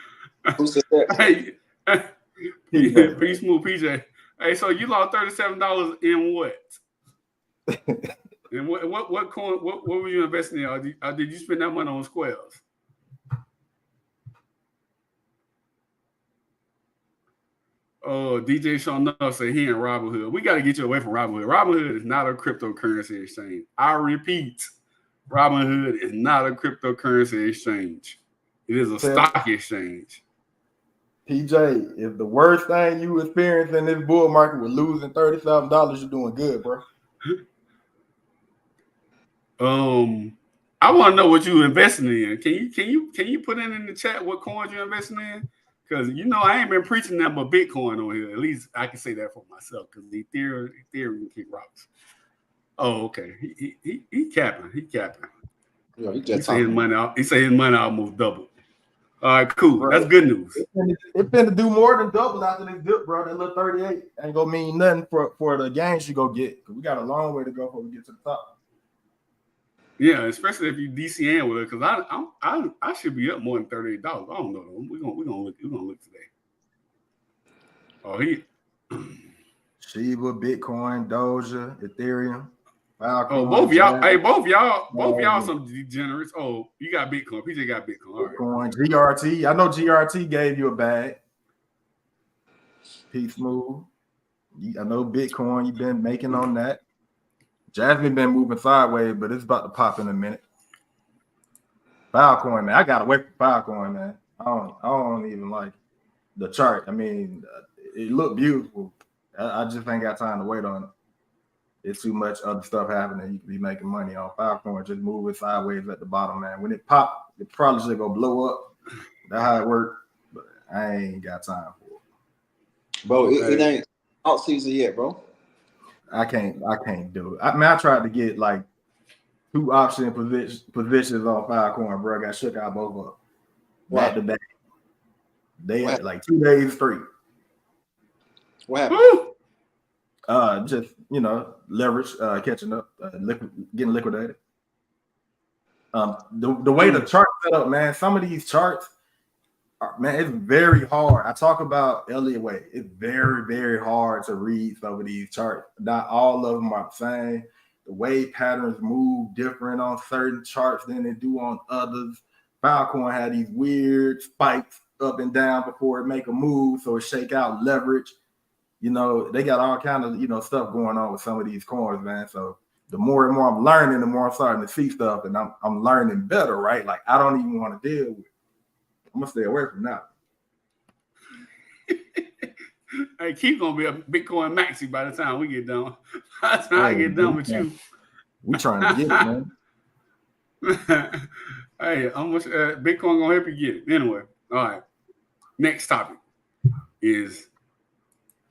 Who said that? Hey, Pete Smooth, PJ. Hey, so you lost $37 in what? And what coin? What were you investing in? Or did you spend that money on squares? Oh, DJ Sean said he in Robinhood. We got to get you away from Robinhood. Robinhood is not a cryptocurrency exchange. I repeat, Robinhood is not a cryptocurrency exchange. It is a stock exchange. PJ, if the worst thing you experienced in this bull market was losing $37, you're doing good, bro. I want to know what you investing in. Can you put in the chat what coins you're investing in? Because I ain't been preaching that but Bitcoin on here. At least I can say that for myself. Because Ethereum can kick rocks. Oh, okay. He capping. He capping. Yo, he say his money out. He say his money almost doubled. All right, cool. Bro, that's good news. It's been to do more than double after this dip, bro. That little 38 ain't gonna mean nothing for the gains you go get. Cause we got a long way to go before we get to the top. Yeah, especially if you DCN with it, because I should be up more than $38. I don't know though. We're gonna look today. Oh, Shiba, Bitcoin, Doja, Ethereum. Oh, both y'all some degenerates. Oh, you got Bitcoin. PJ got Bitcoin. All right. Bitcoin, GRT. I know GRT gave you a bag. Pete Smooth. I know Bitcoin, you've been making on that. Jasmine been moving sideways, but it's about to pop in a minute. Filecoin, man. I got away from Filecoin, man. I don't even like the chart. I mean, it looked beautiful. I just ain't got time to wait on it. It's too much other stuff happening. You can be making money on Filecoin, just moving sideways at the bottom, man. When it pop, it probably should go blow up. That's how it works, but I ain't got time for it. Bro, it ain't out season yet, bro. I can't do it. I tried to get like 2 option positions on Filecoin, bro. I got shook out both of them. Back to back. They had like 2 days straight. What happened? Just leverage, catching up, getting liquidated. The way the chart set up, man. Some of these charts, man, it's very hard. I talk about Elliott Wave. It's very, very hard to read some of these charts. Not all of them are the same. The wave patterns move different on certain charts than they do on others. Filecoin had these weird spikes up and down before it make a move, so it shake out leverage. They got all kind of stuff going on with some of these coins, man. So the more and more I'm learning, the more I'm starting to see stuff, and I'm learning better, right? Like I don't even want to deal with it. I'm gonna stay away from that. Hey, Keith gonna be a Bitcoin maxi by the time we get done. By the time I get done with you, we trying to get it, man. Hey, how much Bitcoin gonna help you get it? Anyway, all right. Next topic is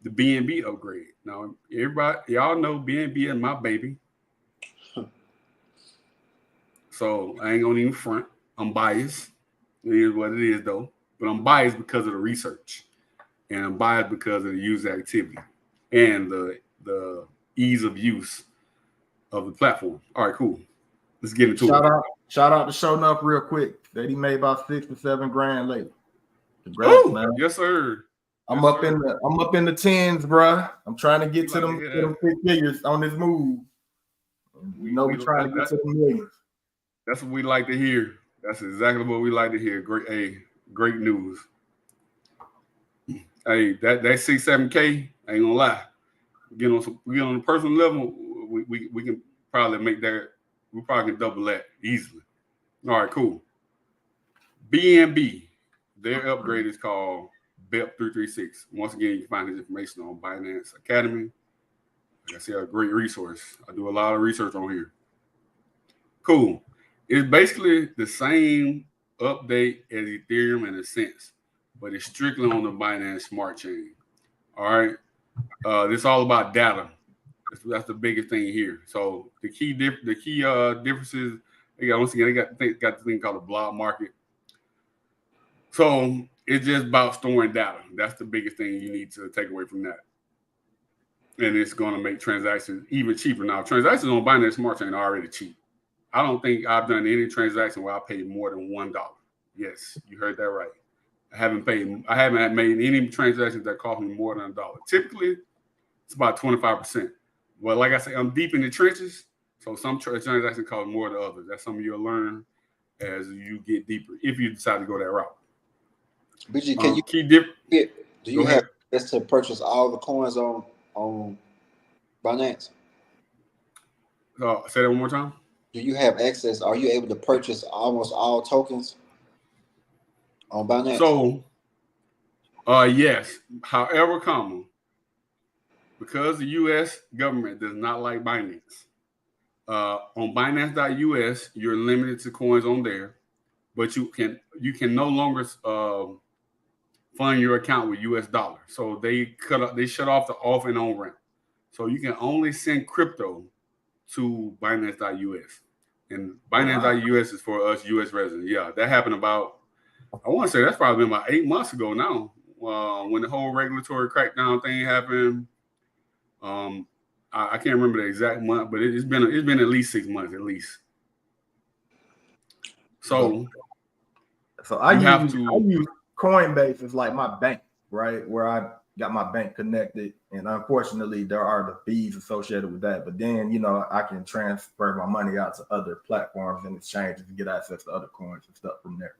the BNB upgrade. Now, everybody, y'all know BNB is my baby. So I ain't gonna even front. I'm biased. It is what it is, though. But I'm biased because of the research, and I'm biased because of the user activity and the ease of use of the platform. All right, cool. Let's get into it. Shout out to Showing Up real quick. That he made about 6 to 7 grand later. Congrats, man. Yes, sir. I'm up in the tens, bro. I'm trying to get to them 6 figures on this move. We know we're trying to get to the millions. That's what we like to hear. That's exactly what we like to hear. Great news. Hey, that 6-7K, I ain't gonna lie. Get on a personal level, we can probably make that. We probably can double that easily. All right, cool. BNB, their upgrade is called BEP 336. Once again, you can find this information on Binance Academy. Like I said, a great resource. I do a lot of research on here. Cool. It's basically the same update as Ethereum in a sense, but it's strictly on the Binance Smart Chain. All right. It's all about data. That's the biggest thing here. So the key differences, they got the thing called a block market. So it's just about storing data. That's the biggest thing you need to take away from that. And it's going to make transactions even cheaper. Now, transactions on Binance Smart Chain are already cheap. I don't think I've done any transaction where I paid more than $1. Yes, you heard that right. I haven't made any transactions that cost me more than $1. Typically, it's about 25%. Well, like I say, I'm deep in the trenches, so some transactions cost more than others. That's something you'll learn as you get deeper if you decide to go that route. BG, can do you have access to purchase all the coins on Binance? Say that one more time. Do you have access? Are you able to purchase almost all tokens on Binance? So, yes. However, because the U.S. government does not like Binance, on Binance.us, you're limited to coins on there, but you can no longer fund your account with U.S. dollars. So they shut off the off and on ramp. So you can only send crypto to Binance.us. And Binance.us is for us U.S. residents. Yeah, that happened about, I want to say that's probably been about 8 months ago now, when the whole regulatory crackdown thing happened. I can't remember the exact month, but it's been at least 6 months at least. So I use Coinbase as like my bank, right? Where I got my bank connected, and unfortunately there are the fees associated with that. But then, you know, I can transfer my money out to other platforms and exchanges and get access to other coins and stuff from there.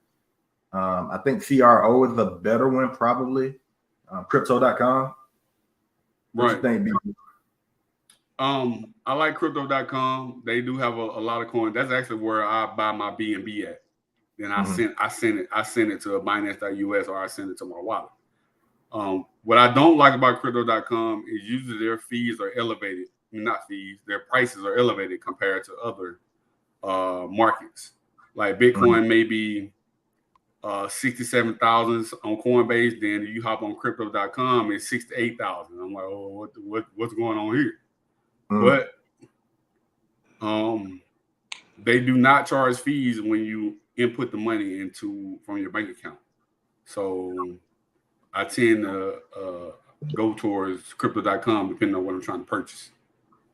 I think CRO is a better one, probably. Crypto.com. What you think, BB? I like Crypto.com. They do have a lot of coins. That's actually where I buy my BNB at. Then I send it to Binance.us, or I send it to my wallet. What I don't like about Crypto.com is usually their fees are elevated. Not fees, their prices are elevated compared to other markets. Like Bitcoin may be 67,000 on Coinbase. Then you hop on Crypto.com, it's 68,000. I'm like, oh, what's going on here? But they do not charge fees when you input the money from your bank account. So I tend to go towards Crypto.com depending on what I'm trying to purchase.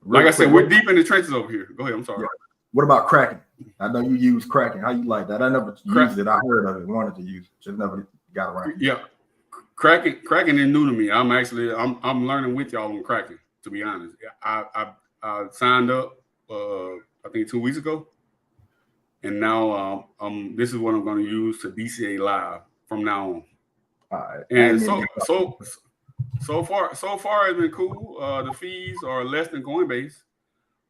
Like I said, we're deep in the trenches over here. Go ahead. I'm sorry. Yeah. What about Kraken? I know you use Kraken. How you like that? I never used it. I heard of it, wanted to use it, just never got around. Yeah, Kraken is new to me. I'm learning with y'all on Kraken. To be honest, I signed up I think 2 weeks ago, and now this is what I'm going to use to DCA live from now on. All right. And so far it's been cool. The fees are less than Coinbase.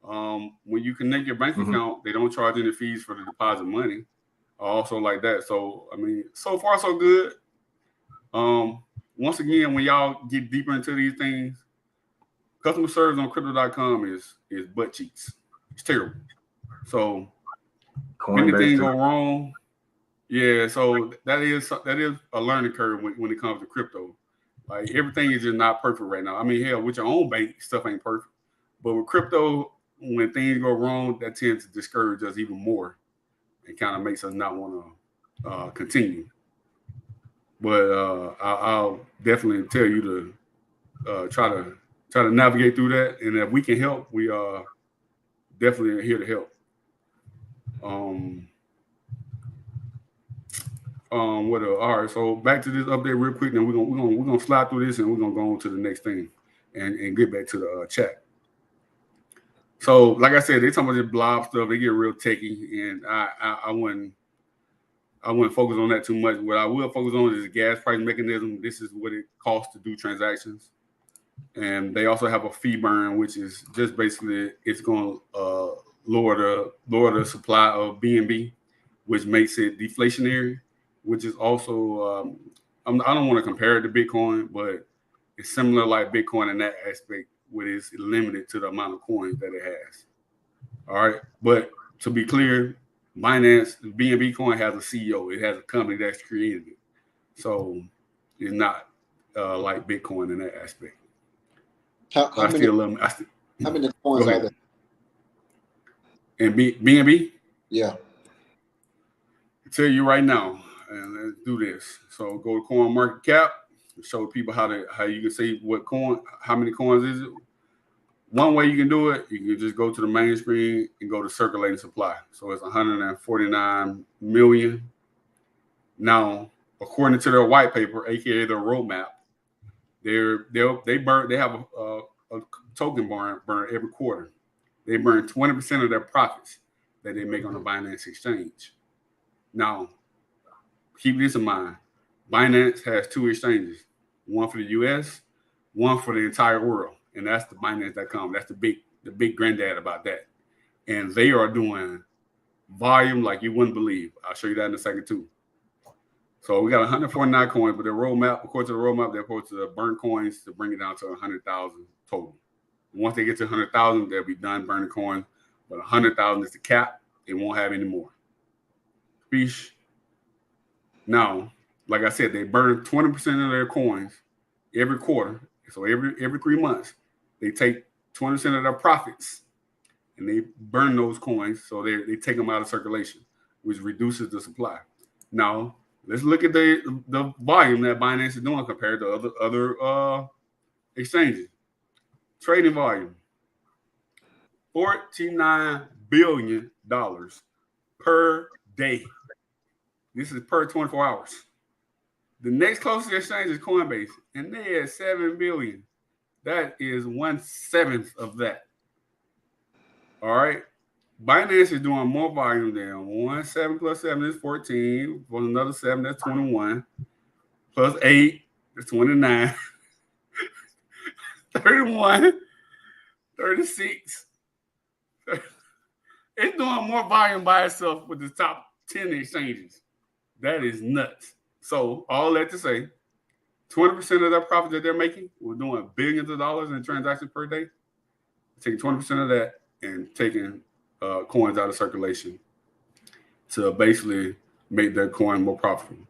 When you connect your bank account, they don't charge any fees for the deposit money. Also like that. So I mean, so far so good. Once again, when y'all get deeper into these things, customer service on Crypto.com is butt cheeks. It's terrible. So Coinbase anything go wrong, yeah. So that is a learning curve when it comes to crypto. Like everything is just not perfect right now. I mean, hell, with your own bank, stuff ain't perfect. But with crypto, when things go wrong, that tends to discourage us even more and kind of makes us not want to continue. But I'll definitely tell you to try to navigate through that. And if we can help, we are definitely here to help. What all right, so back to this update real quick, then we're gonna slide through this and we're gonna go on to the next thing and get back to the chat. So, like I said, they talking about this blob stuff. They get real techie, and I wouldn't focus on that too much. What I will focus on is the gas price mechanism. This is what it costs to do transactions, and they also have a fee burn, which is just basically it's going to lower the supply of BNB, which makes it deflationary. Which is also I don't want to compare it to Bitcoin, but it's similar like Bitcoin in that aspect, where it's limited to the amount of coins that it has. All right, but to be clear, Binance, BNB coin has a CEO. It has a company that's created it. So it's not like Bitcoin in that aspect. How many coins are there? And BNB? Yeah. I'll tell you right now, and let's do this. So go to Coin Market Cap, show people how you can see how many coins is it. One way you can do it, you can just go to the main screen and go to circulating supply. So it's 149 million. Now, according to their white paper, aka their roadmap, they have a token burn every quarter. They burn 20% of their profits that they make on the Binance exchange. Now, keep this in mind. Binance has 2 exchanges, one for the US, one for the entire world. And that's the Binance.com. That's the big granddad about that. And they are doing volume like you wouldn't believe. I'll show you that in a second too. So we got 149 coins, but according to the roadmap, they're supposed to burn coins to bring it down to 100,000 total. Once they get to 100,000, they'll be done burning coins. But 100,000 is the cap. They won't have any more. Peace. Now, like I said, they burn 20% of their coins every quarter. So every 3 months, they take 20% of their profits and they burn those coins. So they take them out of circulation, which reduces the supply. Now, let's look at the volume that Binance is doing compared to other exchanges. Trading volume, $49 billion per day. This is per 24 hours. The next closest exchange is Coinbase, and they had 7 billion. That is 1/7 of that. All right. Binance is doing more volume than 1/7 plus 7 is 14. Plus another 7, that's 21. Plus 8, that's 29. 31, 36. It's doing more volume by itself with the top 10 exchanges. That is nuts. So all that to say, 20% of that profit that they're making, we're doing billions of dollars in transactions per day. Taking 20% of that and taking coins out of circulation to basically make their coin more profitable.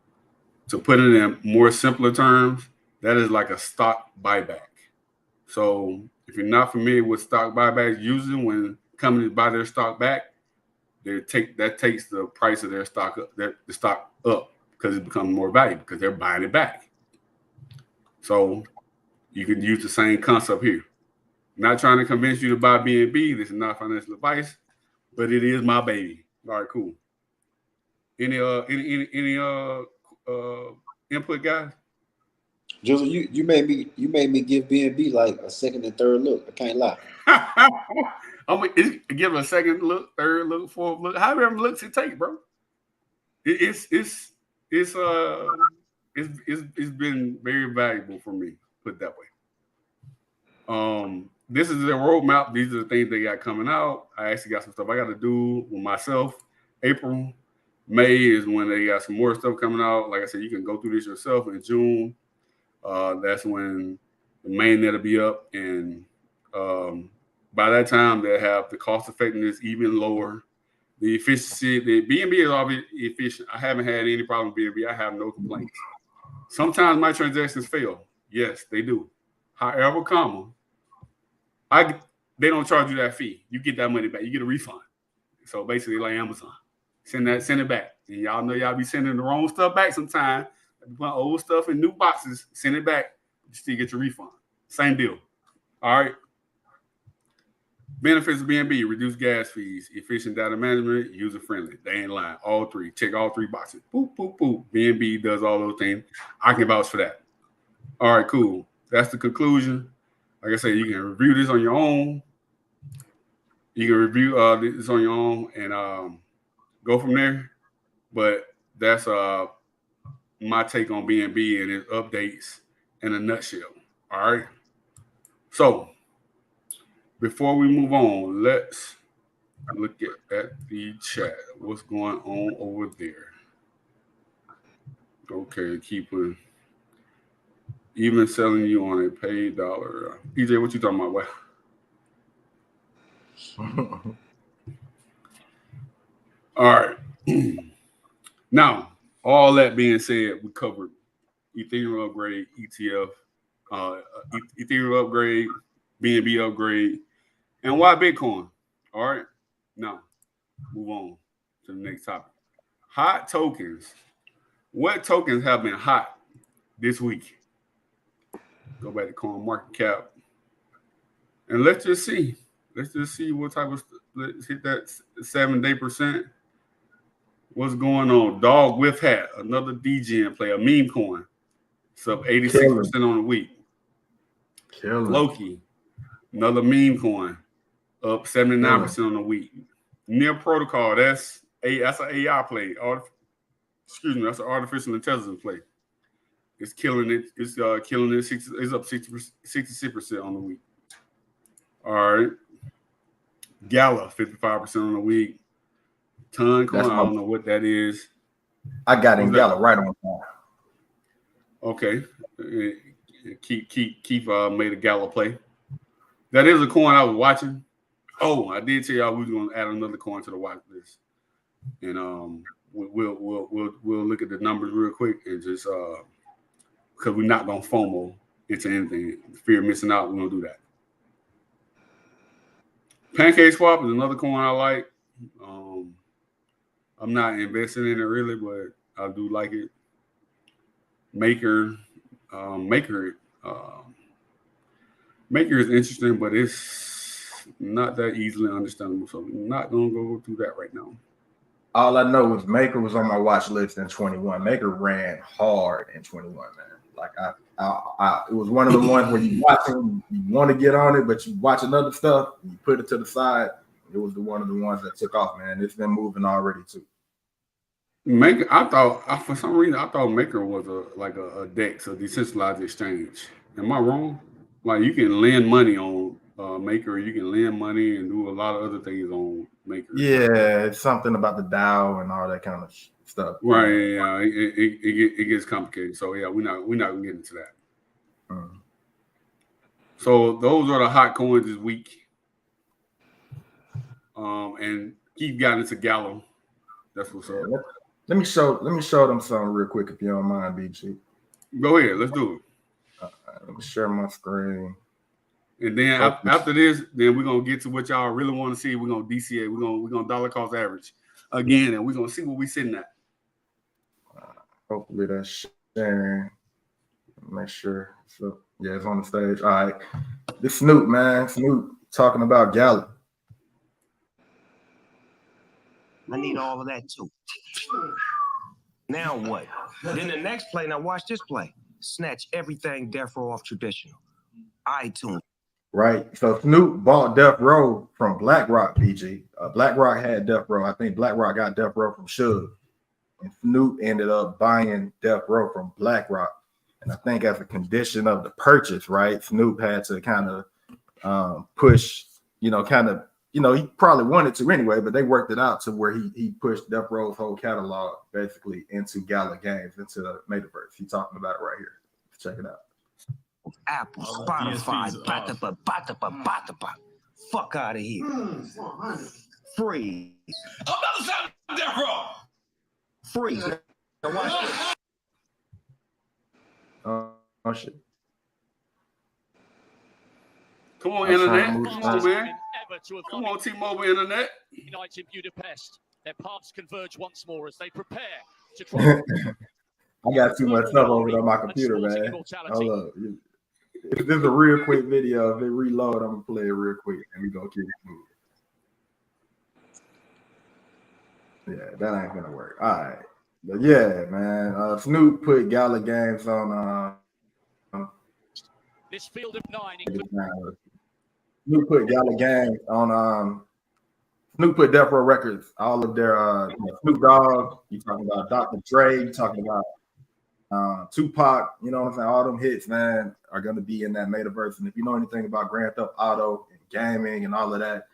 To put it in more simpler terms, that is like a stock buyback. So if you're not familiar with stock buybacks, usually when companies buy their stock back, that takes the price of their stock up, the stock up, because it becomes more valuable because they're buying it back. So you can use the same concept here. Not trying to convince you to buy BNB. This is not financial advice, but it is my baby. All right, cool. Any input, guys? Joseph, you made me give BNB like a second and third look. I can't lie. I'm gonna give it a second look, third look, fourth look, however looks it takes, bro. It's been very valuable for me, put it that way. This is their roadmap. These are the things they got coming out. I actually got some stuff I got to do with myself. April, May is when they got some more stuff coming out. Like I said, you can go through this yourself. In June, that's when the mainnet will be up, and by that time they'll have the cost effectiveness even lower. The efficiency, the BNB is always efficient. I haven't had any problem with BNB. I have no complaints. Sometimes my transactions fail. Yes, they do. However, they don't charge you that fee. You get that money back. You get a refund. So basically, like Amazon, send it back. And y'all know y'all be sending the wrong stuff back sometimes. Put old stuff in new boxes, send it back. You still get your refund. Same deal. All right. Benefits of BNB: reduced gas fees, efficient data management, user friendly. They ain't lying. All three. Check all 3 boxes. Boop, boop, boop. BNB does all those things. I can vouch for that. All right, cool. That's the conclusion. Like I said, you can review this on your own. You can review this on your own and go from there. But that's my take on BNB and its updates in a nutshell. All right. So before we move on, let's look at the chat. What's going on over there? Okay, keeping even selling you on a paid dollar. PJ, what you talking about? All right. Now, all that being said, we covered Ethereum upgrade, ETF, Ethereum upgrade, BNB upgrade, and why Bitcoin. All right. Now, move on to the next topic. Hot tokens. What tokens have been hot this week? Go back to coin market cap. And let's just see. Let's just see what type of, let's hit that 7-day percent. What's going on? Dog with hat, another DGen play, a meme coin. It's up 86% on the week. Loki, another meme coin, up 79% on the week. Near Protocol, that's an AI play. That's an artificial intelligence play. It's killing it. It's killing it. It's up 66% on the week. All right. Gala, 55% on the week. Ton coin, I don't know what that is. I got in Gala right on time. Okay. Keith made a Gala play. That is a coin I was watching. Oh, I did tell y'all we was going to add another coin to the watch list. And we'll look at the numbers real quick and just because we're not gonna FOMO into anything. Fear of missing out, we're gonna do that. Pancake Swap is another coin I like. I'm not investing in it really, but I do like it. Maker is interesting, but it's not that easily understandable. So I'm not gonna go through that right now. All I know is Maker was on my watch list in 21. Maker ran hard in 21, man. Like it was one of the ones where you want to get on it, but you watching other stuff, you put it to the side. It was one of the ones that took off, man. It's been moving already too. Maker, for some reason I thought Maker was a DEX, a decentralized exchange. Am I wrong? Like you can lend money on Maker, you can lend money and do a lot of other things on Maker. Yeah, it's something about the DAO and all that kind of stuff. Right. Yeah, it gets complicated. So yeah, we're not gonna get into that. So those are the hot coins this week. And Keith got into Gallo. That's what's up. Let me show them something real quick if you don't mind, BG. Go ahead, let's do it. Let me share my screen. And then after this, then we're gonna get to what y'all really want to see. We're gonna DCA. We're gonna dollar cost average again, and we're gonna see what we sitting at. Hopefully that's sharing. Make sure. So yeah, it's on the stage. All right. This Snoop, man. Snoop talking about Gallup. I need all of that too. Now what? Then the next play, now watch this play. Snatch everything Death Row off traditional. iTunes. Right. So Snoop bought Death Row from BlackRock, PG. BlackRock had Death Row. I think BlackRock got Death Row from Suge. And Snoop ended up buying Death Row from BlackRock. And I think as a condition of the purchase, right, Snoop had to kind of push, he probably wanted to anyway, but they worked it out to where he pushed Death Row's whole catalog basically into Gala Games, into the Metaverse. He's talking about it right here. Check it out. Apple, Spotify, bata. Fuck out of here. Freeze. Another sound Death Row. Freeze. Now watch this. Oh shit. Come on, internet. Come on, man. Come on, T-Mobile internet. Night in Budapest. Their paths converge once more as they prepare to try. I got too much stuff over on my computer, man. Hold up. This is a real quick video. If they reload, I'm gonna play it real quick and we gonna keep it moving. Yeah, that ain't gonna work. All right. But yeah, man. Snoop put Gala Games on this field of 9. Snoop put Gala Games on Snoop put Death Row Records, all of their Snoop Dogg, you talking about Dr. Dre, you talking about Tupac, you know what I'm saying? All them hits, man, are gonna be in that metaverse. And if you know anything about Grand Theft Auto and gaming and all of that,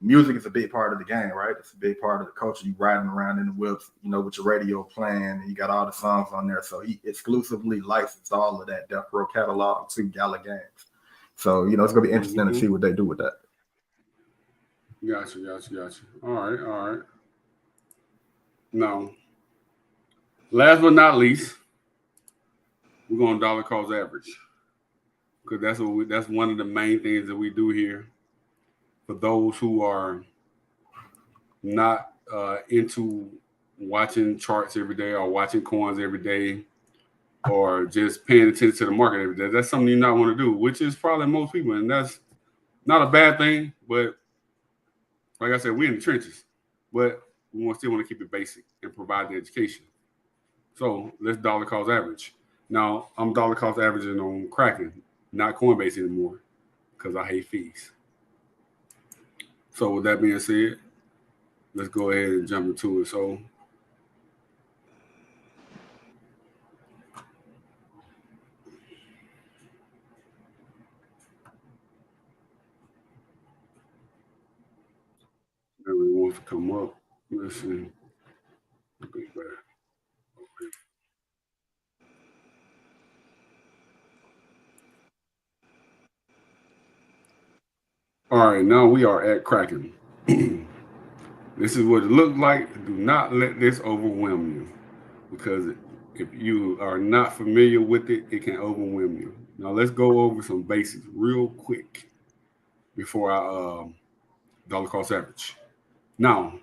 music is a big part of the game, right? It's a big part of the culture. You riding around in the whips, with your radio playing, and you got all the songs on there. So he exclusively licensed all of that Death Row catalog to Gala Games. So, it's gonna be interesting to see what they do with that. Gotcha. All right. Now, last but not least, we're going dollar cost average because that's one of the main things that we do here for those who are not into watching charts every day or watching coins every day or just paying attention to the market every day. That's something you not want to do, which is probably most people, and that's not a bad thing. But like I said, we're in the trenches, but we still want to keep it basic and provide the education. So let's dollar cost average. Now I'm dollar cost averaging on Kraken, not Coinbase anymore, because I hate fees. So with that being said, let's go ahead and jump into it. So everyone wants to come up. Let's see. All right, now we are at Kraken. This is what it looked like. Do not let this overwhelm you, because if you are not familiar with it, it can overwhelm you. Now let's go over some basics real quick before I dollar cost average. Now,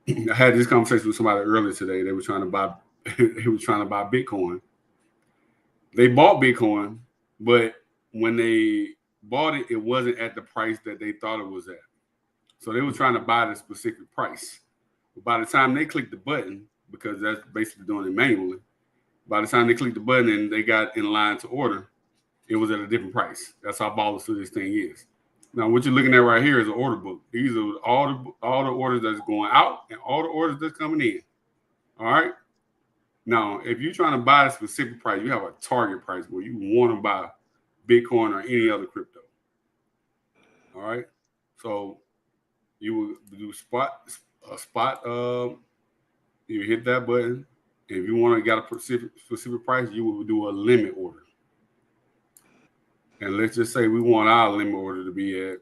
I had this conversation with somebody earlier today. They were trying to buy Bitcoin. They bought Bitcoin, but when they bought it, it wasn't at the price that they thought it was at. So they were trying to buy the specific price. But by the time they clicked the button, because that's basically doing it manually, by the time they clicked the button and they got in line to order, it was at a different price. That's how volatile this thing is. Now, what you're looking at right here is an order book. These are all the orders that's going out and all the orders that's coming in. All right. Now, if you're trying to buy a specific price, you have a target price where you want to buy Bitcoin or any other crypto. All right. So you will do a spot. You hit that button. If you want to get a specific price, you will do a limit order. And let's just say we want our limit order to be at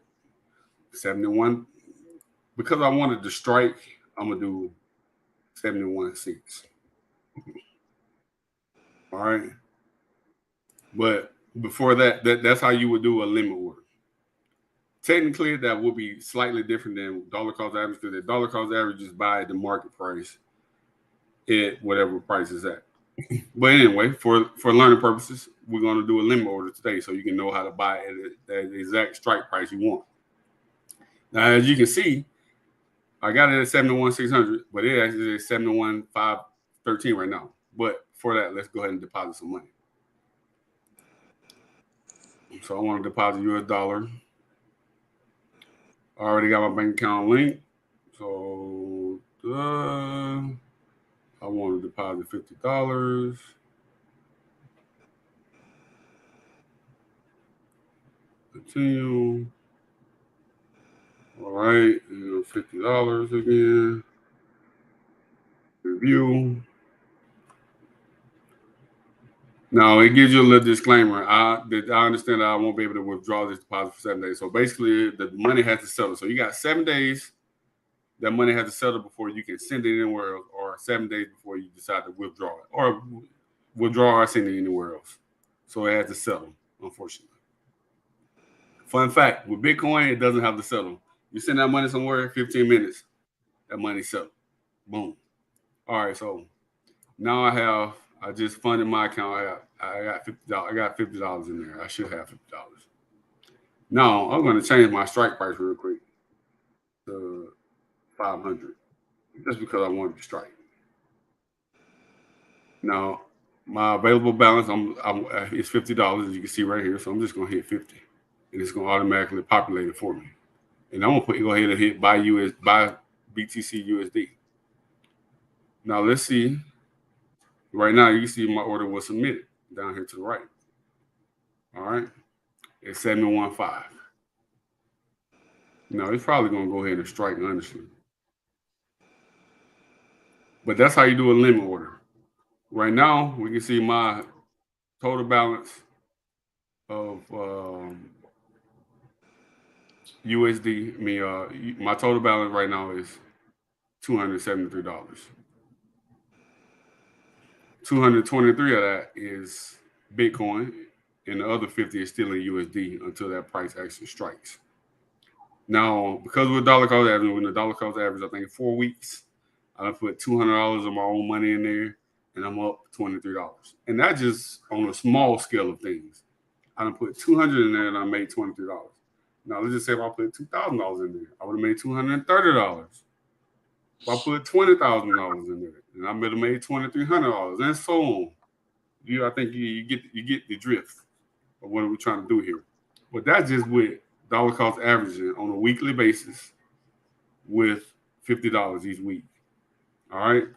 71. Because I wanted to strike, I'm gonna do 71 cents. All right. But before that's how you would do a limit order. Technically, that would be slightly different than dollar cost average, because the dollar cost average is by the market price at whatever price is at. But anyway, for learning purposes, we're going to do a limit order today so you can know how to buy at the exact strike price you want. Now, as you can see, I got it at 71,600, but it actually is 71,513 right now. But for that, let's go ahead and deposit some money. So I want to deposit US dollar. I already got my bank account linked. So I want to deposit $50. Continue. All right, $50 again. Review. Now it gives you a little disclaimer. I understand that I won't be able to withdraw this deposit for 7 days. So basically, the money has to settle. So you got 7 days. That money has to settle before you can send it anywhere else, or 7 days before you decide to withdraw it, or withdraw or send it anywhere else. So it has to settle, unfortunately. Fun fact, with Bitcoin, it doesn't have to settle. You send that money somewhere, 15 minutes, that money settled. Boom. All right, so now I just funded my account. I got $50. I got $50 in there. I should have $50. Now I'm going to change my strike price real quick to 500, just because I wanted to strike. Now my available balance is $50, as you can see right here. So I'm just going to hit 50, and it's going to automatically populate it for me. And I'm going to go ahead and hit buy BTC USD. Now let's see. Right now, you see my order was submitted down here to the right. All right. It's 71.5. Now, it's probably going to go ahead and strike, honestly. But that's how you do a limit order. Right now, we can see my total balance of USD. My total balance right now is $273. 223 of that is Bitcoin, and the other 50 is still in USD until that price actually strikes. Now, because we're dollar cost average, when the dollar cost average, I think in 4 weeks, I put $200 of my own money in there, and I'm up $23. And that's just on a small scale of things. I done put $200 in there, and I made $23. Now, let's just say if I put $2,000 in there, I would have made $230. If I put $20,000 in there, then I would have made $2,300, and so on. I think you get the drift of what we're trying to do here. But that's just with dollar cost averaging on a weekly basis with $50 each week. All right,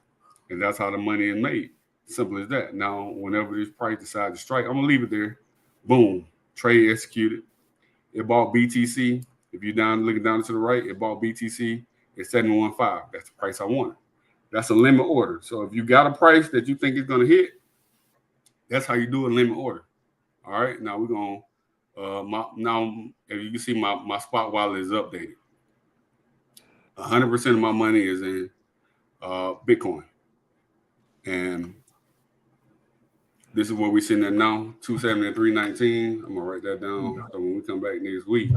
and that's how the money is made. Simple as that. Now, whenever this price decides to strike, I'm gonna leave it there. Boom, trade executed. It bought BTC. If you're looking down to the right, it bought BTC at 715. That's the price I wanted. That's a limit order. So if you got a price that you think is gonna hit, that's how you do a limit order. All right. Now we're gonna now as you can see, my spot wallet is updated. 100% of my money is in Bitcoin, and this is where we're sitting at now, 270 and 319. I'm gonna write that down. So when we come back next week,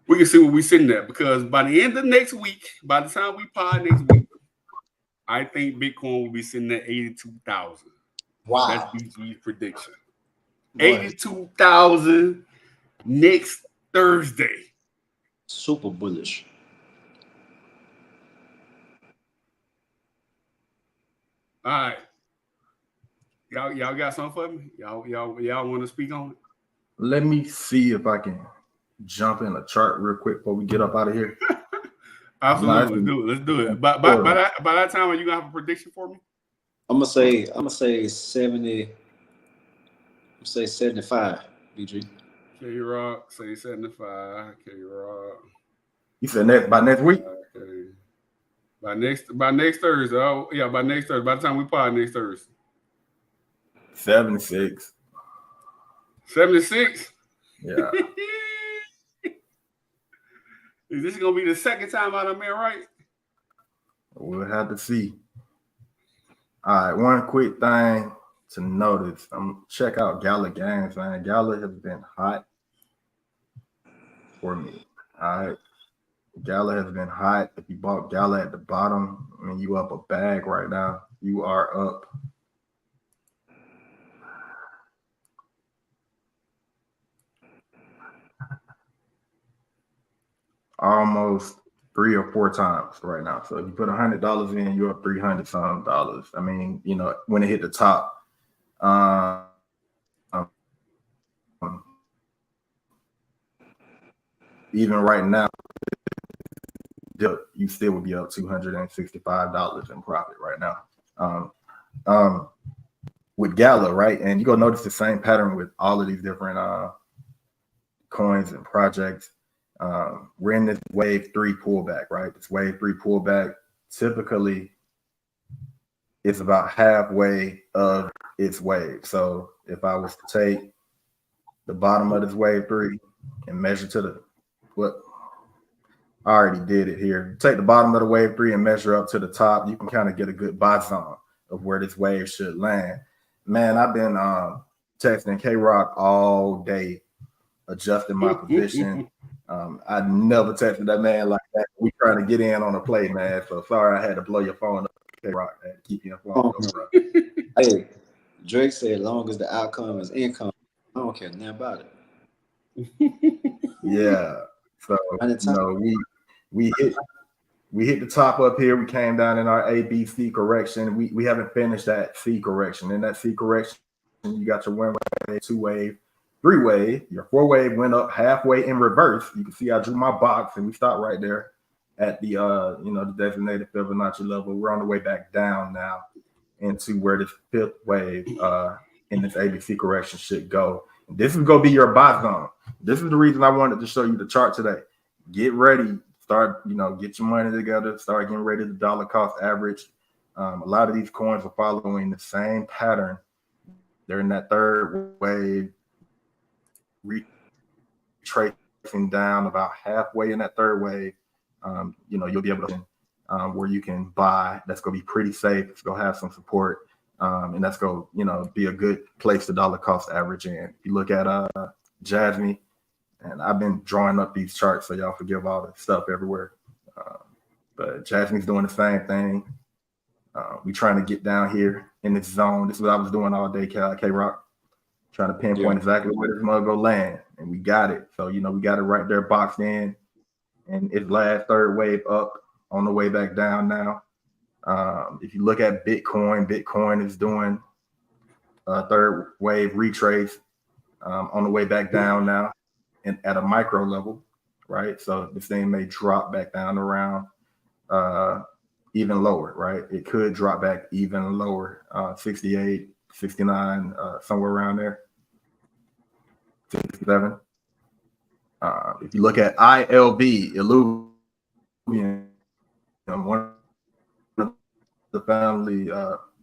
we can see what we're sitting at, because by the end of next week, by the time we pod next week, I think Bitcoin will be sitting at 82,000. Wow. That's BG's prediction. 82,000 next Thursday. Super bullish. All right. Y'all got something for me? Y'all want to speak on it? Let me see if I can jump in a chart real quick before we get up out of here. Absolutely. Let's do it. By that time, are you gonna have a prediction for me? I'm gonna say 70. I'm gonna say 75. BG. K-Rock, say 75. K-Rock. You said by next week? Okay. By next Thursday. Oh yeah, by next Thursday. By the time we pod next Thursday. 76. 76? Yeah. Is this gonna be the second time out of man, right? We'll have to see. All right, one quick thing to notice. Check out Gala Games, man. Gala has been hot for me. All right. Gala has been hot. If you bought Gala at the bottom, I mean, you up a bag right now. You are up almost 3 or 4 times right now. So if you put $100 in, you're up $300 some. I mean, when it hit the top, even right now, you still would be up $265 in profit right now. With Gala, right? And you're gonna notice the same pattern with all of these different coins and projects. We're in this wave 3 pullback, right? This wave 3 pullback, typically it's about halfway of its wave. So if I was to take the bottom of this wave 3 and measure to I already did it here. Take the bottom of the wave 3 and measure up to the top, you can kind of get a good buy zone of where this wave should land. Man, I've been texting K-Rock all day, adjusting my position. I never texted that man like that. We trying to get in on a play, man. So sorry I had to blow your phone up, K-Rock. I had to keep you informed, bro. Hey, Drake said, as long as the outcome is income, I don't care nothing about it. Yeah. So we hit the top up here. We came down in our ABC correction. We haven't finished that C correction. In that C correction, you got your 1 wave, 2 wave, 3 wave. Your 4 wave went up halfway in reverse. You can see I drew my box and we stopped right there at the the designated Fibonacci level. We're on the way back down now into where this 5th wave in this ABC correction should go. And this is gonna be your buy zone. This is the reason I wanted to show you the chart today. Get ready. Start, get your money together. Start getting ready to dollar cost average. A lot of these coins are following the same pattern. They're in that 3rd wave, retracing down about halfway in that 3rd wave. You'll be able to where you can buy. That's going to be pretty safe. It's going to have some support. And that's going to, be a good place to dollar cost average in. If you look at Jasmine, and I've been drawing up these charts, so y'all forgive all the stuff everywhere. But Jasmine's doing the same thing. We trying to get down here in this zone. This is what I was doing all day, K-Rock. Trying to pinpoint exactly where this mug go land. And we got it. So, we got it right there boxed in. And its last third wave up on the way back down now. If you look at Bitcoin is doing a third wave retrace on the way back down now and at a micro level, right? So this thing may drop back down around even lower, right? It could drop back even lower, 68, 69, somewhere around there, 67. If you look at ILB, Illuvium, one of the family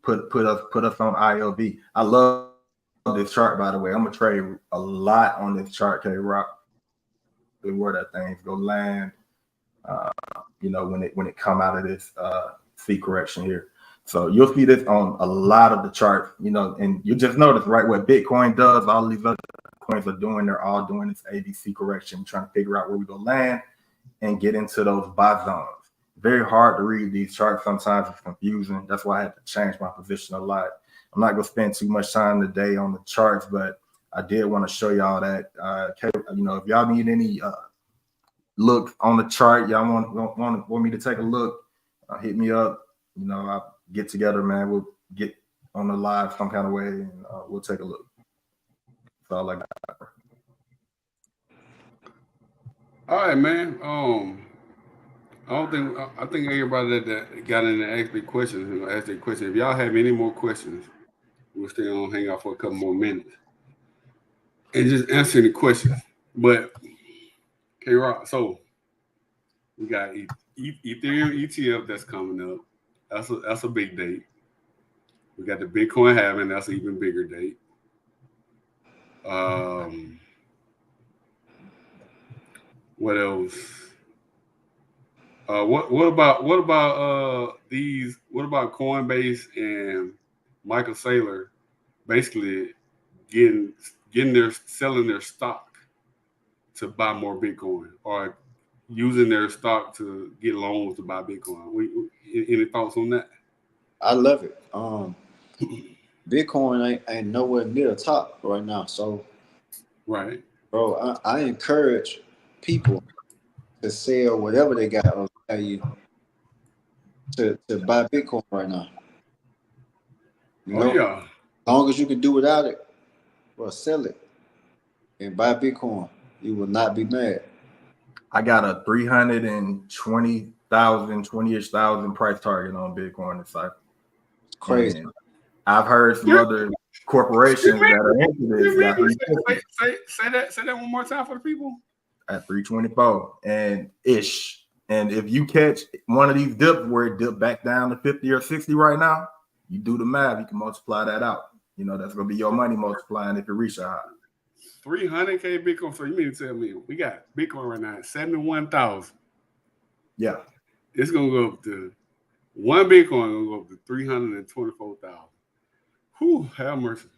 put us on ILB. I love this chart, by the way. I'm gonna trade a lot on this chart, K-Rock. Where that thing's gonna land, when it come out of this C correction here. So you'll see this on a lot of the charts, and you just notice, right, what Bitcoin does, all these other coins are doing, they're all doing this ABC correction, trying to figure out where we go land and get into those buy zones. Very hard to read these charts. Sometimes it's confusing. That's why I had to change my position a lot. I'm not gonna spend too much time today on the charts, but I did want to show y'all that. If y'all need any look on the chart, y'all want me to take a look, hit me up. I'll get together, man. We'll get on the live some kind of way, and we'll take a look. That's all I got. All right, man. I think everybody that got in and asked their questions, ask their questions. If y'all have any more questions, we'll stay on, hang out for a couple more minutes and just answer any questions. But K-Rock, so we got Ethereum ETF that's coming up. That's a big date. We got the Bitcoin halving. That's an even bigger date. What else? What about these? What about Coinbase and Michael Saylor basically selling their stock to buy more Bitcoin, or using their stock to get loans to buy Bitcoin? Any thoughts on that? I love it. Bitcoin ain't nowhere near the top right now. So, right, bro, I encourage people to sell whatever they got of value to buy Bitcoin right now. Yeah. As long as you can do without it, well, sell it and buy Bitcoin. You will not be mad. I got a 320,000 price target on Bitcoin this cycle. Crazy. And I've heard some other corporations that are into this. Say that one more time for the people. At 324 and ish. And if you catch one of these dips where it dipped back down to 50 or 60 right now, you do the math, you can multiply that out. That's going to be your money multiplying if you reach a high. 300K Bitcoin. So you mean to tell me we got Bitcoin right now at 71,000? Yeah. It's going to go up to one Bitcoin going to go up to 324,000. Whew, have mercy.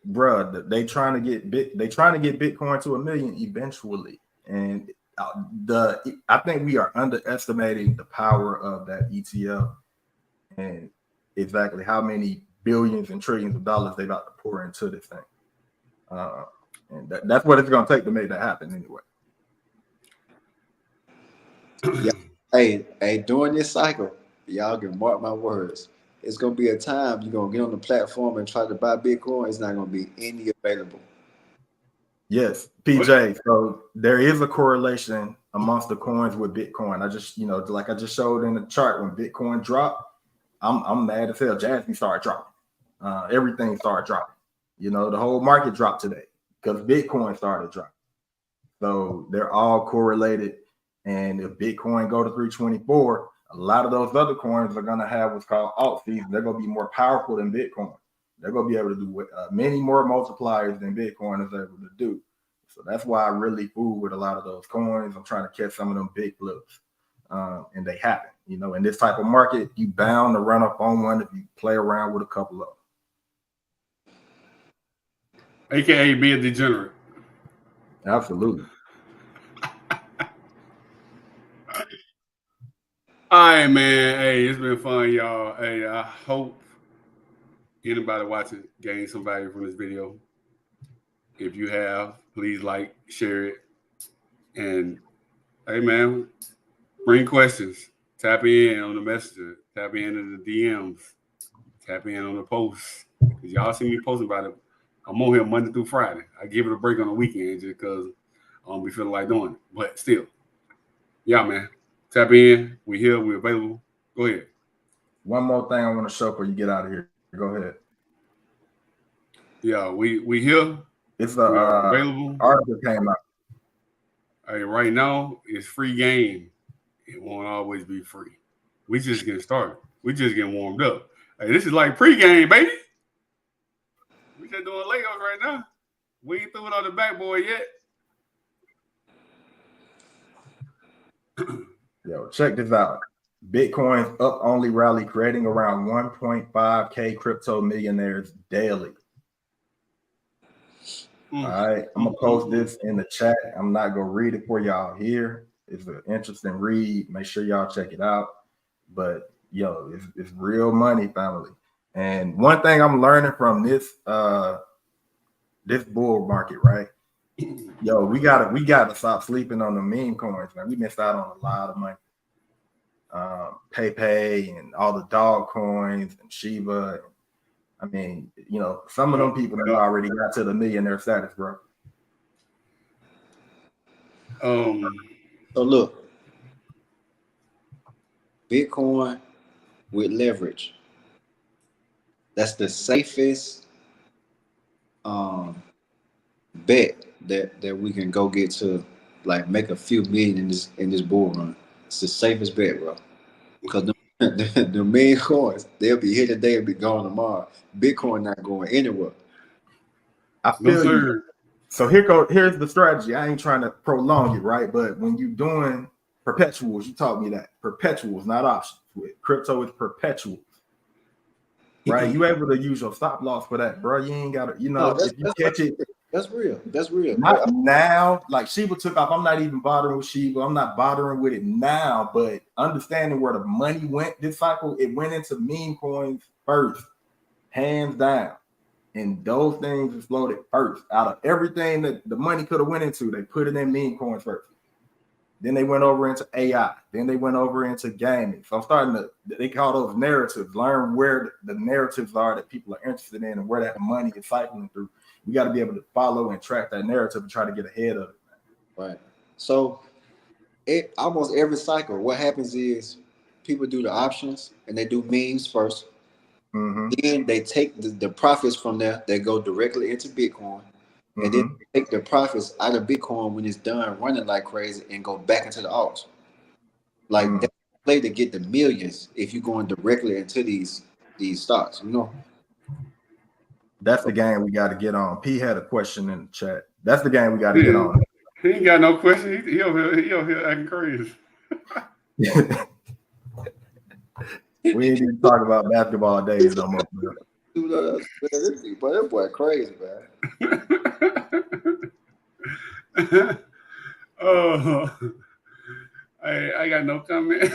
Bruh, they trying to get Bitcoin to 1 million eventually. And I think we are underestimating the power of that ETF and exactly how many billions and trillions of dollars they about to pour into this thing. And that's what it's going to take to make that happen anyway. Yeah. Hey, during this cycle, y'all can mark my words. It's going to be a time you're going to get on the platform and try to buy Bitcoin. It's not going to be any available. Yes, PJ. So there is a correlation amongst the coins with Bitcoin. I just, like I just showed in the chart, when Bitcoin dropped, I'm mad as hell. Jasmine started dropping. Everything started dropping. The whole market dropped today because Bitcoin started dropping. So they're all correlated. And if Bitcoin go to 324, a lot of those other coins are going to have what's called alt fees. They're going to be more powerful than Bitcoin. They're going to be able to do many more multipliers than Bitcoin is able to do. So that's why I really fool with a lot of those coins. I'm trying to catch some of them big flips. and they happen. You know, in this type of market, you bound to run up on one if you play around with a couple of them. AKA be a degenerate. Absolutely. All right, man. Hey, it's been fun, y'all. Hey, I hope anybody watching gained some value from this video. If you have, please like, share it. And hey, man, bring questions. Tap in on the messenger. Tap in in the DMs. Tap in on the posts. Because y'all see me posting about it. I'm on here Monday through Friday. I give it a break on the weekend just because I don't be feeling like doing it. But still, yeah, man. Tap in. We here. We available. Go ahead. One more thing I want to show before you get out of here. Go ahead. Yeah, we here. It's available. Article came out. Hey, right now it's free game. It won't always be free. We just getting started. We just getting warmed up. Hey, this is like pregame, baby. We just doing layups right now. We ain't threw it on the backboard yet. Yo, check this out. Bitcoin's up only rally, creating around 1.5K crypto millionaires daily. All right, I'm gonna post this in the chat. I'm not gonna read it for y'all here. It's an interesting read. Make sure y'all check it out. But yo, it's real money, family. And one thing I'm learning from this this bull market, right? Yo, we gotta stop sleeping on the meme coins, man. We missed out on a lot of money. PayPay and all the dog coins and Shiba. I mean, you know, some of them people have already got to the millionaire status, bro. So look, Bitcoin with leverage. That's the safest bet that we can go get to, like, make a few million in this bull run. It's the safest bet, bro. Because the main coins, they'll be here today and be gone tomorrow. Bitcoin not going anywhere. I feel you. So here's the strategy. I ain't trying to prolong it, right? But when you're doing perpetuals, you taught me that perpetuals, not options. With crypto, it's perpetuals, right? You able to use your stop loss for that, bro. You ain't got to, you know, if you catch it. That's real. That's real. Not now. Like Shiba took off. I'm not even bothering with Shiba. I'm not bothering with it now. But understanding where the money went this cycle, it went into meme coins first, hands down. And those things exploded first. Out of everything that the money could have went into, they put it in meme coins first. Then they went over into AI. Then they went over into gaming. So I'm starting to, they call those narratives, learn where the narratives are that people are interested in and where that money is cycling through. We got to be able to follow and track that narrative and try to get ahead of it. Right. So almost every cycle, what happens is people do the options and they do memes first. Mm-hmm. Then they take the profits from there. They go directly into Bitcoin. Mm-hmm. And then take the profits out of Bitcoin when it's done running like crazy and go back into the alts. Like they play to get the millions if you're going directly into these stocks, you know. That's the game we got to get on. P had a question in the chat. That's the game we got to get on. He ain't got no question. He over here acting crazy. We ain't even talk about basketball days no more. But that boy crazy, man. Oh, I got no comment.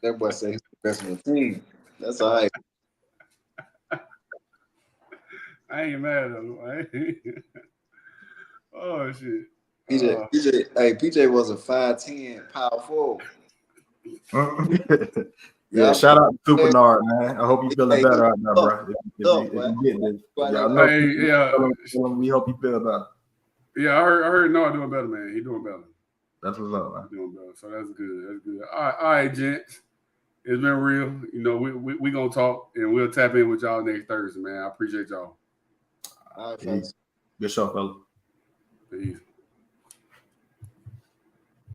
That boy say he's the best in the team. That's all right. I ain't mad at him. Oh shit. PJ was a 5'10" power forward. Yeah, shout out to Supernard, man. I hope you feeling better out there, bro. If you get this, y'all know, we hope you feel better. Yeah, I heard Nard doing better, man. He doing better. That's what's up, man. Doing better. So that's good. That's good. All right, gents. It's been real. You know, we gonna talk and we'll tap in with y'all next Thursday, man. I appreciate y'all. All right, Good show, fella. Peace.